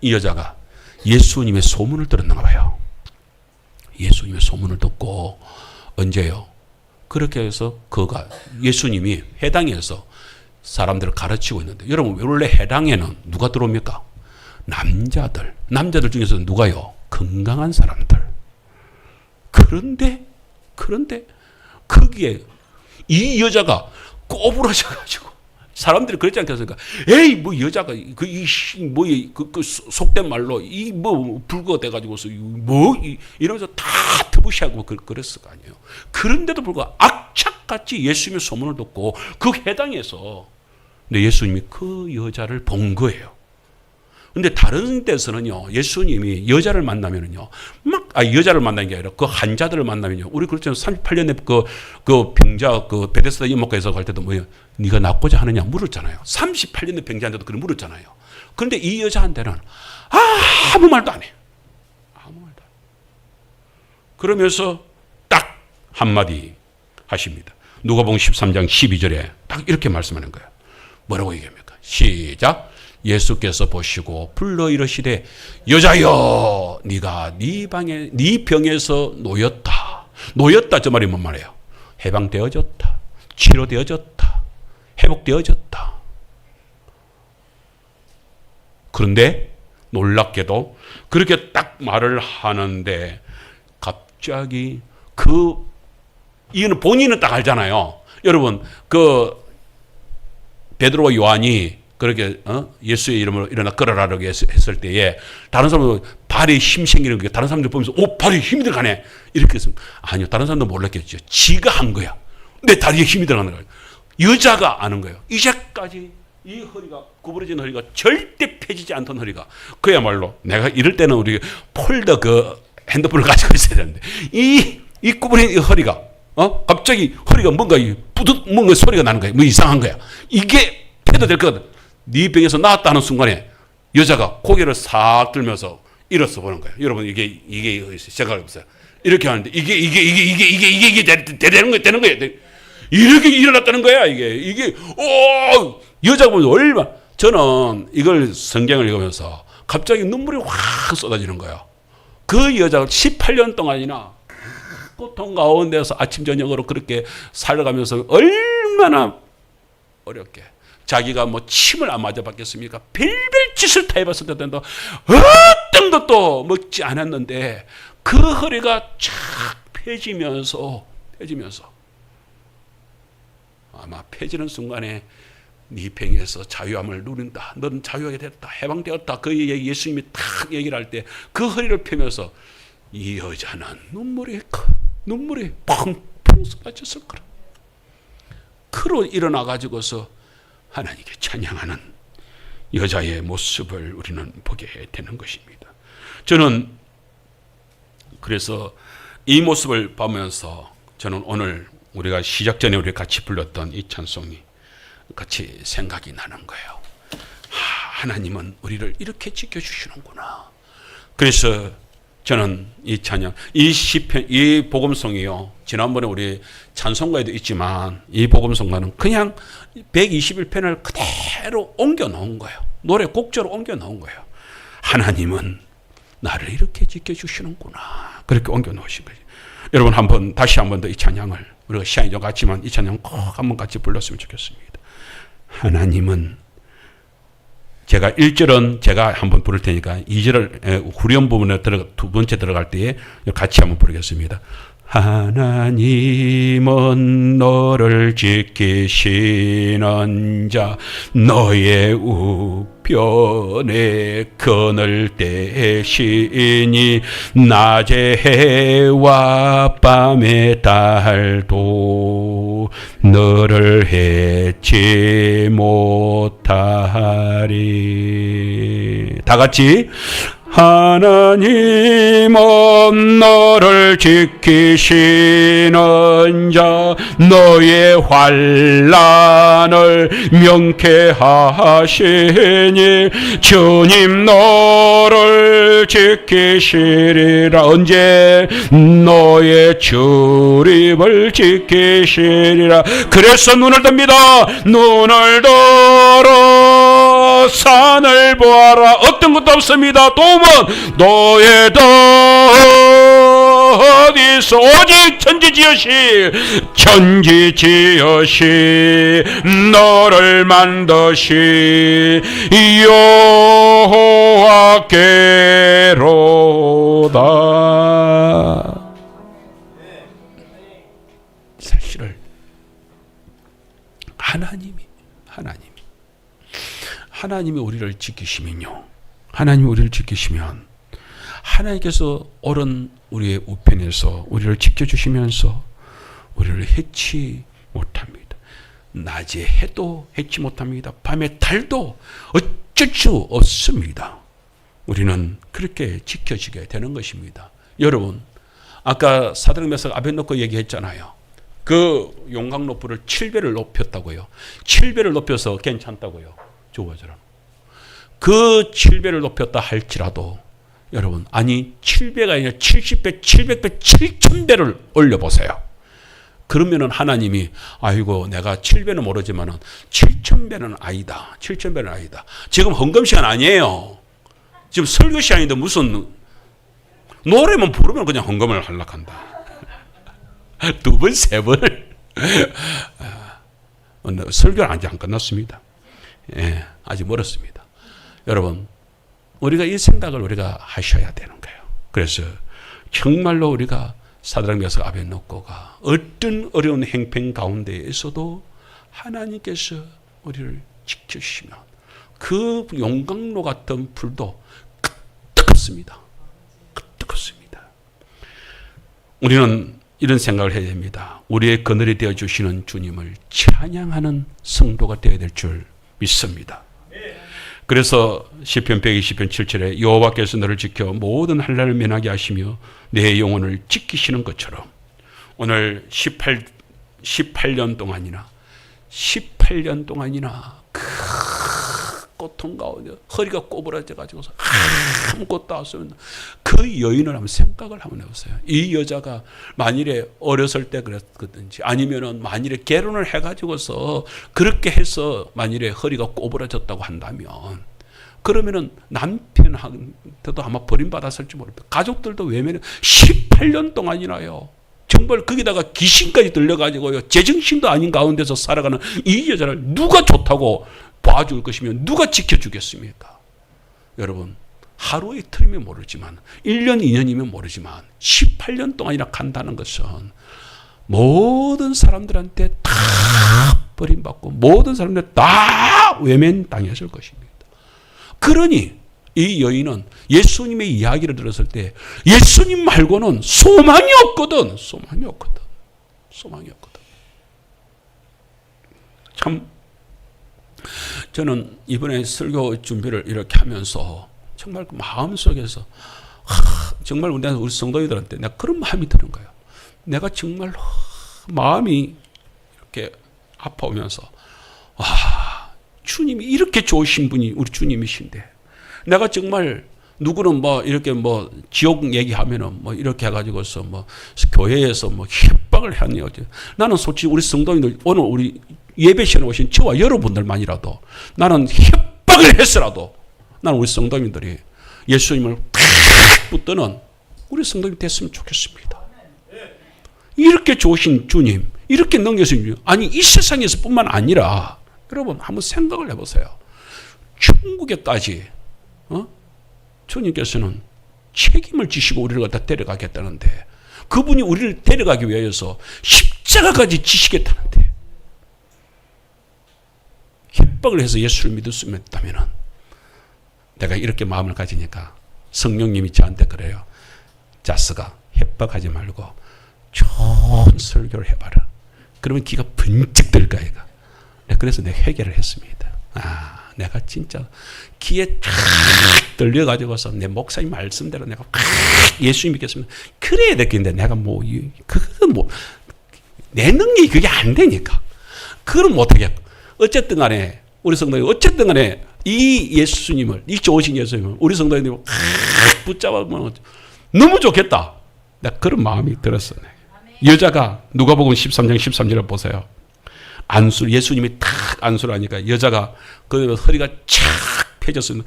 이 여자가 예수님의 소문을 들었나 봐요. 예수님의 소문을 듣고 언제요? 그렇게 해서 그가 예수님이 회당에서 사람들을 가르치고 있는데 여러분 원래 회당에는 누가 들어옵니까? 남자들 중에서 누가요? 건강한 사람들. 그런데 거기에 이 여자가 꼬부라져가지고 사람들이 그랬지 않겠습니까? 에이 뭐 여자가 그 속된 말로 이 뭐 불거가 돼가지고서 뭐 이러면서 다 터부시하고 그랬을 거 아니에요. 그런데도 불구하고 악착같이 예수님의 소문을 듣고 그 회당에서 근데 예수님이 그 여자를 본 거예요. 근데 다른 데서는요, 예수님이 여자를 만나면은요, 여자를 만나는 게 아니라 그 환자들을 만나면요, 우리 그렇잖아요. 38년에 그 병자, 베데스다 이목가에서 갈 때도 뭐예요? 네가 낫고자 하느냐 물었잖아요. 38년의 병자한테도 그걸 물었잖아요. 그런데 이 여자한테는 아무 말도 안 해요. 그러면서 딱 한마디 하십니다. 누가복음 13장 12절에 딱 이렇게 말씀하는 거예요. 뭐라고 얘기합니까? 시작. 예수께서 보시고 불러 이르시되 여자여 네가 네 병에서 놓였다. 저 말이 뭔 말이에요? 해방되어졌다. 치료되어졌다. 회복되어졌다. 그런데 놀랍게도 그렇게 딱 말을 하는데 갑자기 이거는 본인은 딱 알잖아요. 여러분 베드로와 요한이 그렇게 예수의 이름으로 일어나 걸어라라고 했을 때에 다른 사람은 발에 힘 생기는 거예요. 다른 사람들 보면서 발에 힘이 들어가네 이렇게 해서 아니요, 다른 사람도 몰랐겠죠. 지가 한 거야. 내 다리에 힘이 들어가는 거예요. 여자가 아는 거예요. 이제까지 이 허리가 구부러진 허리가 절대 펴지지 않던 허리가, 그야말로 내가 이럴 때는 우리 폴더 핸드폰을 가지고 있어야 되는데 이 구부러진 이 허리가 갑자기 허리가 뭔가 뭔가 소리가 나는 거야. 뭐 이상한 거야. 이게 펴도 될 거거든. 네 병에서 나왔다는 순간에 여자가 고개를 싹 들면서 일어서 보는 거예요. 여러분 이게 생각해 보세요. 이렇게 하는데 이게 되는 거예요. 이렇게 일어났다는 거야. 이게 여자가 보면 얼마. 저는 이걸 성경을 읽으면서 갑자기 눈물이 확 쏟아지는 거야. 그 여자가 18년 동안이나 고통 가운데서 아침 저녁으로 그렇게 살아가면서 얼마나 어렵게 자기가 뭐 침을 안 맞아봤겠습니까? 별별 짓을 다 해봤을 때도 어떤 것도 먹지 않았는데 그 허리가 쫙 펴지면서 아마 펴지는 순간에 네 병에서 자유함을 누린다. 너는 자유하게 됐다. 해방되었다. 그 예수님이 탁 얘기를 할 때 그 허리를 펴면서 이 여자는 눈물이 펑펑 쏟아졌을 거라. 그로 일어나 가지고서 하나님께 찬양하는 여자의 모습을 우리는 보게 되는 것입니다. 저는 그래서 이 모습을 보면서 저는 오늘 우리가 시작 전에 우리 같이 불렀던 이 찬송이 같이 생각이 나는 거예요. 하나님은 우리를 이렇게 지켜주시는구나. 그래서 저는 이 찬양, 이 시편, 이 복음송이요. 지난번에 우리 찬송가에도 있지만 이 복음송가는 그냥 121편을 그대로 옮겨 놓은 거예요. 노래 곡조로 옮겨 놓은 거예요. 하나님은 나를 이렇게 지켜주시는구나. 그렇게 옮겨 놓으신 거예요. 여러분 다시 한번 더 이 찬양을 우리가 시간이 좀 같지만 이 찬양 꼭 한번 같이 불렀으면 좋겠습니다. 하나님은 제가 1절은 제가 한번 부를 테니까 2절을 후렴 부분에 두 번째 들어갈 때에 같이 한번 부르겠습니다. 하나님은 너를 지키시는 자 너의 우편에 그늘 대시니 낮의 해와 밤의 달도 너를 해치 못하리. 다 같이 하나님은 너를 지키시는 자 너의 환난을 명쾌하시니 주님 너를 지키시리라. 언제? 너의 출입을 지키시리라. 그래서 눈을 듭니다. 눈을 들어 산을 보아라. 어떤 것도 없습니다. 도움은 너의 어디서 오직 천지지으시 너를 만드시 여호와께로다. 사실을 하나님이 우리를 지키시면요. 하나님이 우리를 지키시면 하나님께서 옳은 우리의 우편에서 우리를 지켜주시면서 우리를 해치 못합니다. 낮에 해도 해치 못합니다. 밤에 달도 어쩔 수 없습니다. 우리는 그렇게 지켜지게 되는 것입니다. 여러분, 아까 사드락 메삭 아벳노고 얘기했잖아요. 그 용광로불을 7배를 높였다고요. 7배를 높여서 괜찮다고요. 주어져라. 그 7배를 높였다 할지라도 여러분, 아니 7배가 아니라 70배, 700배, 7000배를 올려보세요. 그러면은 하나님이 아이고 내가 7배는 모르지만은 7000배는 아니다. 7000배는 아니다. 지금 헌금 시간 아니에요. 지금 설교 시간인데 무슨 노래만 부르면 그냥 헌금을 하려고 한다. 두 번, 세 번을 설교는 아직 안 끝났습니다. 예, 아직 멀었습니다. 여러분, 우리가 이 생각을 우리가 하셔야 되는 거예요. 그래서 정말로 우리가 사드락 메삭 아벳노고가 어떤 어려운 행편 가운데에서도 하나님께서 우리를 지켜주시면 그 용광로 같은 불도 뜨겁습니다. 우리는 이런 생각을 해야 됩니다. 우리의 그늘이 되어주시는 주님을 찬양하는 성도가 되어야 될 줄 믿습니다. 그래서 시편 120편 7절에 여호와께서 너를 지켜 모든 한란을 면하게 하시며 내 영혼을 지키시는 것처럼 오늘 18년 동안이나 그 고통 가운데 허리가 꼬부라져 가지고서 아무것도 안 쓰면 그 여인을 한번 생각을 한번 해보세요. 이 여자가 만일에 어렸을 때 그랬든지 아니면은 만일에 결혼을 해가지고서 그렇게 해서 만일에 허리가 꼬부라졌다고 한다면 그러면은 남편한테도 아마 버림받았을지 모릅니다. 가족들도 외면해 18년 동안이나요. 정말 거기다가 귀신까지 들려가지고요. 제정신도 아닌 가운데서 살아가는 이 여자를 누가 좋다고 봐줄 것이며 누가 지켜주겠습니까? 여러분 하루 이틀이면 모르지만 1년 2년이면 모르지만 18년 동안이나 간다는 것은 모든 사람들한테 다 버림받고 모든 사람들 다 외면당했을 것입니다. 그러니 이 여인은 예수님의 이야기를 들었을 때 예수님 말고는 소망이 없거든. 참 저는 이번에 설교 준비를 이렇게 하면서 정말 그 마음속에서 정말 우리 성도들한테 내가 그런 마음이 드는 거예요. 내가 정말 마음이 이렇게 아파오면서 주님이 이렇게 좋으신 분이 우리 주님이신데 내가 정말 누구는 뭐 이렇게 뭐 지옥 얘기하면은 뭐 이렇게 해가지고서 뭐 교회에서 뭐 협박을 하네요. 나는 솔직히 우리 성도인들 오늘 우리 예배 시간에 오신 저와 여러분들만이라도 나는 협박을 했으라도 나는 우리 성도인들이 예수님을 탁 붙드는 우리 성도님 됐으면 좋겠습니다. 이렇게 좋으신 주님, 이렇게 넘겨주신 주님, 아니 이 세상에서 뿐만 아니라 여러분 한번 생각을 해보세요. 천국에까지 주님께서는 책임을 지시고 우리를 갖다 데려가겠다는데 그분이 우리를 데려가기 위해서 십자가까지 지시겠다는데 협박을 해서 예수를 믿을 수 있다면 내가 이렇게 마음을 가지니까 성령님이 저한테 그래요. 자스가 협박하지 말고 좋은 설교를 해봐라. 그러면 기가 번쩍 들 거야. 그래서 내가 회개를 했습니다. 내가 진짜 기에 쫙 떨려가지고서 내 목사님 말씀대로 내가 예수님 믿겠습니다. 그래야 되겠는데 내가 내 능력이 그게 안 되니까. 그건 못하겠고. 어쨌든 간에 우리 성도님 어쨌든 간에 이 예수님을 이 좋으신 예수님을 우리 성도님이 붙잡으면 너무 좋겠다. 나 그런 마음이 들었어요. 여자가 누가복음 13장 13절을 보세요. 안수 예수님이 탁 안수를 하니까 여자가 그 허리가 착 펴졌어요.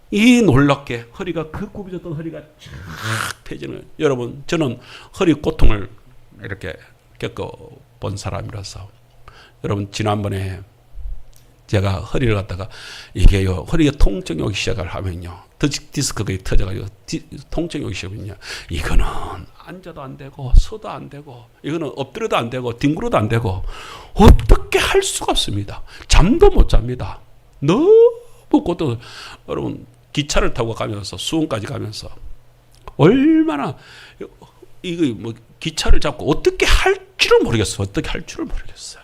이 놀랍게 허리가 그 굽어졌던 허리가 착 펴지는 여러분 저는 허리 고통을 이렇게 겪어본 사람이라서 여러분 지난번에 제가 허리를 갖다가 이게요 허리가 통증이 오기 시작을 하면요 디스크가 터져가지고 통증이 오기 시작하면요 이거는 앉아도 안 되고 서도 안 되고 이거는 엎드려도 안 되고 뒹굴어도 안 되고 어떻게 할 수가 없습니다. 잠도 못 잡니다. 너무 고통. 여러분 기차를 타고 가면서 수원까지 가면서 얼마나 이거 뭐 기차를 잡고 어떻게 할 줄을 모르겠어요.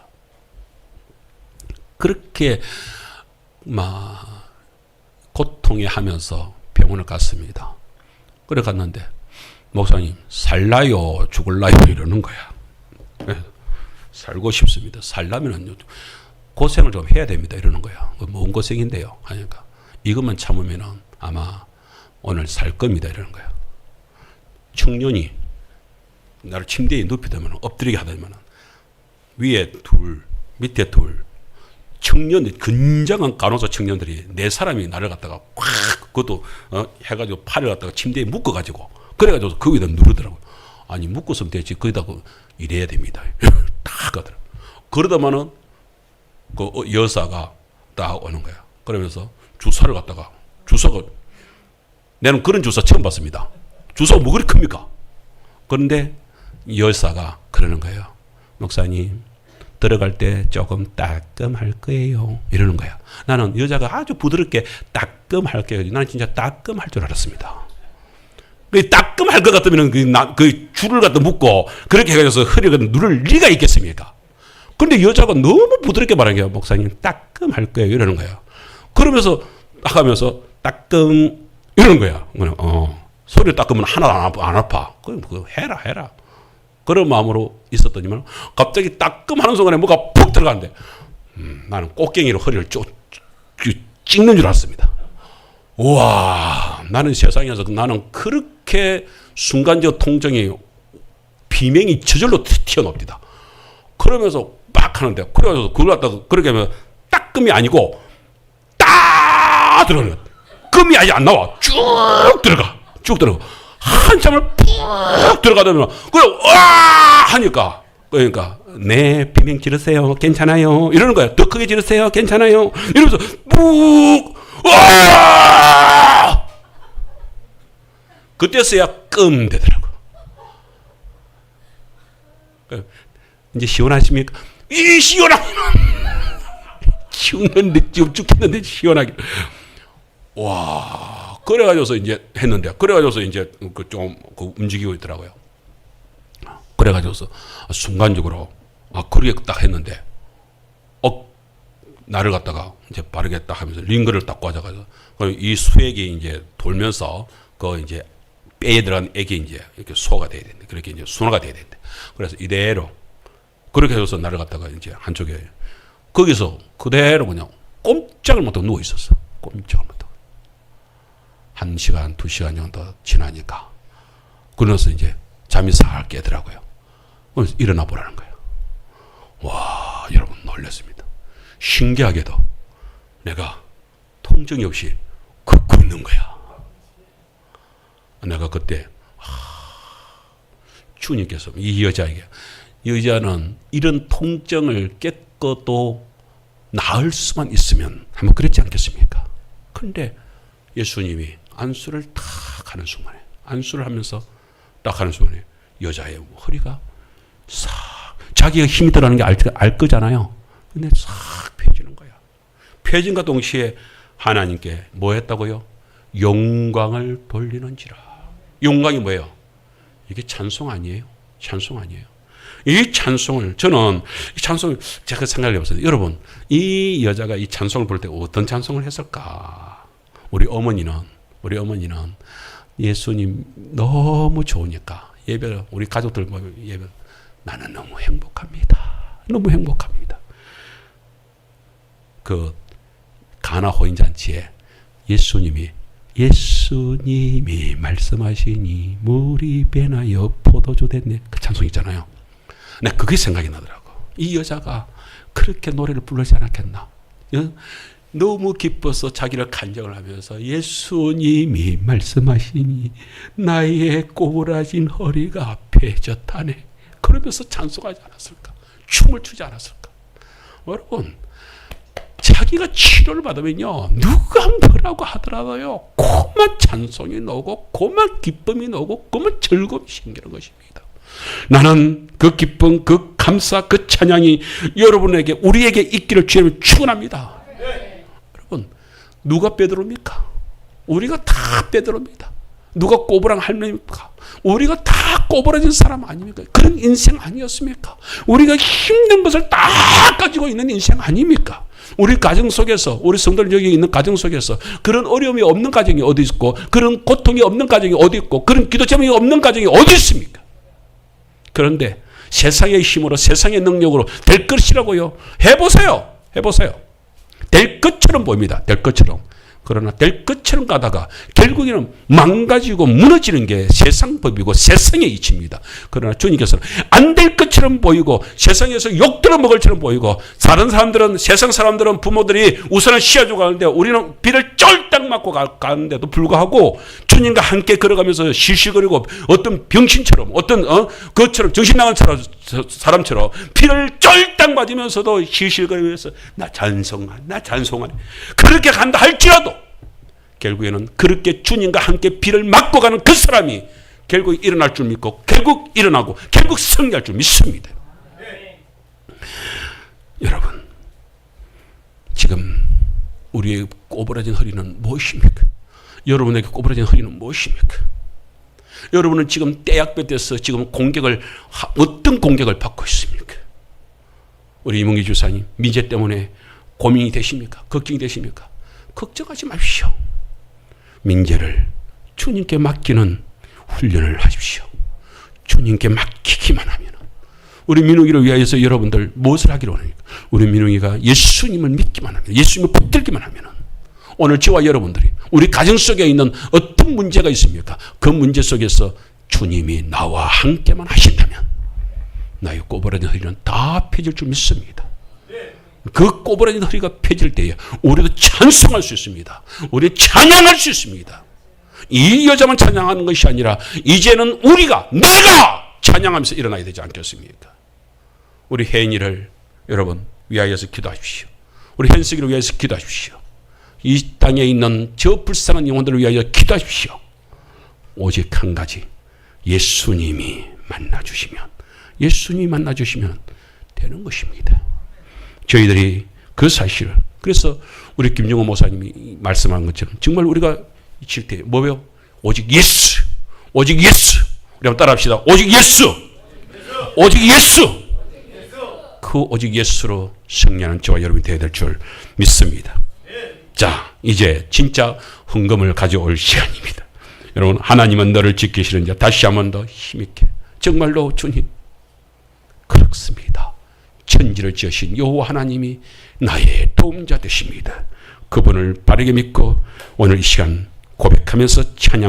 그렇게 막 고통에 하면서 병원을 갔습니다. 그래 갔는데 목사님 살라요 죽을라요 이러는 거야. 살고 싶습니다. 살려면 고생을 좀 해야 됩니다. 이러는 거야. 뭔 고생인데요? 하니까 이것만 참으면 아마 오늘 살 겁니다. 이러는 거야. 청년이 나를 침대에 눕히다면 엎드리게 하다면 위에 둘 밑에 둘 청년 건장한 간호사 청년들이 네 사람이 나를 갖다가 콱 그것도 해가지고 팔을 갖다가 침대에 묶어가지고 그래가지고 그 위에다 누르더라고요. 아니 묶었으면 되지 거기다 이래야 됩니다. 딱 하더라고요. 그러다마는 그 여사가 딱 오는 거야. 그러면서 주사를 갖다가 주사가 나는 그런 주사 처음 봤습니다. 주사가 뭐 그리 큽니까? 그런데 여사가 그러는 거예요. 목사님 들어갈 때 조금 따끔할 거예요. 이러는 거야. 나는 여자가 아주 부드럽게 따끔할 거예요. 나는 진짜 따끔할 줄 알았습니다. 따끔할 것 같으면 그 줄을 갖다 묶고 그렇게 해가지고 허리가 누를 리가 있겠습니까? 근데 여자가 너무 부드럽게 말하는 거예요. 목사님, 따끔할 거예요. 이러는 거예요. 그러면서 딱 하면서 따끔 이러는 거야. 소리 따끔은 하나도 안 아파. 그거 해라. 그런 마음으로 있었더니만 갑자기 따끔 하는 순간에 뭐가 푹 들어가는데 나는 꽃갱이로 허리를 찍는 줄 알았습니다. 우와, 나는 세상에서 나는 그렇게 순간적 통증이 비명이 저절로 튀어나옵니다. 그러면서 막 하는데, 그래서 그걸 갖다가 그렇게 하면 따끔이 아니고 따 들어가는 거야. 끔이 아직 안 나와. 쭉 들어가. 한참을 푹 들어가다 보면 그래 와 하니까 그러니까 네 비명 지르세요. 괜찮아요. 이러는 거야. 더 크게 지르세요. 괜찮아요. 이러면서 푹 와 그때서야 끔 되더라고. 이제 시원하십니까? 이 시원하게 죽는데 지금 죽겠는데 시원하게. 와, 그래가지고서 이제 했는데, 그래가지고서 이제 좀 움직이고 있더라고요. 그래가지고서 순간적으로, 그렇게 딱 했는데, 나를 갖다가 이제 바르게 딱 하면서 링거를 딱 꽂아가지고, 이 수액이 이제 돌면서, 그 이제 뼈에 들어간 액이 이제 이렇게 소화가 돼야 되는데, 그렇게 이제 순화가 돼야 되는데, 그래서 이대로, 그렇게 해서 나를 갖다가 이제 한쪽에, 거기서 그대로 그냥 꼼짝을 못하고 누워 있었어. 꼼짝을 못하고. 1시간, 2시간 정도 지나니까. 그러면서 이제 잠이 살 깨더라고요. 그래서 일어나 보라는 거예요. 와, 여러분 놀랐습니다. 신기하게도 내가 통증이 없이 걷고 있는 거야. 내가 그때, 주님께서 이 여자에게, 여자는 이런 통증을 깨끗도 나을 수만 있으면 한번 그랬지 않겠습니까? 그런데 예수님이 안수를 딱 하는 순간에, 안수를 하면서 딱 하는 순간에 여자의 허리가 싹, 자기가 힘이 들어가는 게 알 거잖아요. 근데 싹 펴지는 거야. 펴진과 동시에 하나님께 뭐 했다고요? 영광을 돌리는지라. 영광이 뭐예요? 이게 찬송 아니에요? 찬송 아니에요? 이 찬송을, 저는 이 찬송을 제가 생각해 봤어요. 여러분, 이 여자가 이 찬송을 볼 때 어떤 찬송을 했을까? 우리 어머니는 예수님 너무 좋으니까 예배, 우리 가족들 모여 예배, 나는 너무 행복합니다. 너무 행복합니다. 그 가나 호인잔치에 예수님이 말씀하시니 물이 배나여 포도주 됐네. 그 찬송 있잖아요. 네, 그게 생각이 나더라고. 이 여자가 그렇게 노래를 부르지 않았겠나? 너무 기뻐서 자기를 간증을 하면서 예수님이 말씀하시니 나의 꼬부라진 허리가 펴졌다네. 그러면서 찬송하지 않았을까? 춤을 추지 않았을까? 여러분, 자기가 치료를 받으면요, 누가 뭐라고 하더라도요, 그만 찬송이 나오고, 그만 기쁨이 나오고, 그만 즐거움이 생기는 것입니다. 나는 그 기쁨, 그 감사, 그 찬양이 여러분에게, 우리에게 있기를 주님을 축원합니다. 여러분, 누가 빼들어옵니까? 우리가 다 빼들어옵니다. 누가 꼬부랑 할머니입니까? 우리가 다 꼬부라진 사람 아닙니까? 그런 인생 아니었습니까? 우리가 힘든 것을 다 가지고 있는 인생 아닙니까? 우리 가정 속에서, 우리 성도들 여기 있는 가정 속에서 그런 어려움이 없는 가정이 어디 있고, 그런 고통이 없는 가정이 어디 있고, 그런 기도 제목이 없는 가정이 어디 있습니까? 그런데 세상의 힘으로, 세상의 능력으로 될 것이라고요. 해보세요. 될 것처럼 보입니다. 될 것처럼. 그러나 될 것처럼 가다가 결국에는 망가지고 무너지는 게 세상 법이고 세상의 이치입니다. 그러나 주님께서는 안 될 것처럼 보이고 세상에서 욕들어 먹을처럼 보이고, 다른 사람들은, 세상 사람들은 부모들이 우선을 씌워주고 가는데 우리는 비를 쫄딱 맞고 가는데도 불구하고 주님과 함께 걸어가면서 실실거리고 어떤 병신처럼, 어떤 그것처럼 정신 나간 사람처럼 피를 쫄딱 맞으면서도 실실거리면서 나 찬송하네. 그렇게 간다 할지라도 결국에는 그렇게 주님과 함께 비를 맞고 가는 그 사람이 결국 일어날 줄 믿고, 결국 일어나고, 결국 승리할 줄 믿습니다. 여러분, 지금 우리의 꼬부라진 허리는 무엇입니까? 여러분에게 꼬부라진 허리는 무엇입니까? 여러분은 지금 떼약볕에서 지금 어떤 공격을 받고 있습니까? 우리 이문기 주사님, 민재 때문에 고민이 되십니까? 걱정이 되십니까? 걱정하지 마십시오. 민재를 주님께 맡기는 훈련을 하십시오. 주님께 맡기기만 하면 우리 민욱이를 위하여서 여러분들 무엇을 하기로 원합니까? 우리 민욱이가 예수님을 믿기만 하면, 예수님을 붙들기만 하면 오늘 저와 여러분들이 우리 가정 속에 있는 어떤 문제가 있습니까? 그 문제 속에서 주님이 나와 함께만 하신다면 나의 꼬부라진 허리는 다 펴질 줄 믿습니다. 그 꼬부라진 허리가 펴질 때에 우리도 찬송할 수 있습니다. 우리 찬양할 수 있습니다. 이 여자만 찬양하는 것이 아니라 이제는 내가 찬양하면서 일어나야 되지 않겠습니까? 우리 혜인이를 여러분 위하여서 기도하십시오. 우리 현석이를 위하여서 기도하십시오. 이 땅에 있는 저 불쌍한 영혼들을 위하여 기도하십시오. 오직 한 가지, 예수님이 만나주시면 되는 것입니다. 저희들이 그 사실을, 그래서 우리 김정호 목사님이 말씀한 것처럼 정말 우리가 칠 때 뭐예요? 오직 예수. 우리 한번 따라합시다. 오직 예수. 그 오직 예수로 승리하는 저와 여러분이 되어야 될 줄 믿습니다. 자, 이제 진짜 헌금을 가져올 시간입니다. 여러분, 하나님은 너를 지키시는 자, 다시 한번 더 힘있게, 정말로 주님 그렇습니다. 천지를 지으신 여호와 하나님이 나의 도움자 되십니다. 그분을 바르게 믿고 오늘 이 시간 고백하면서 찬양을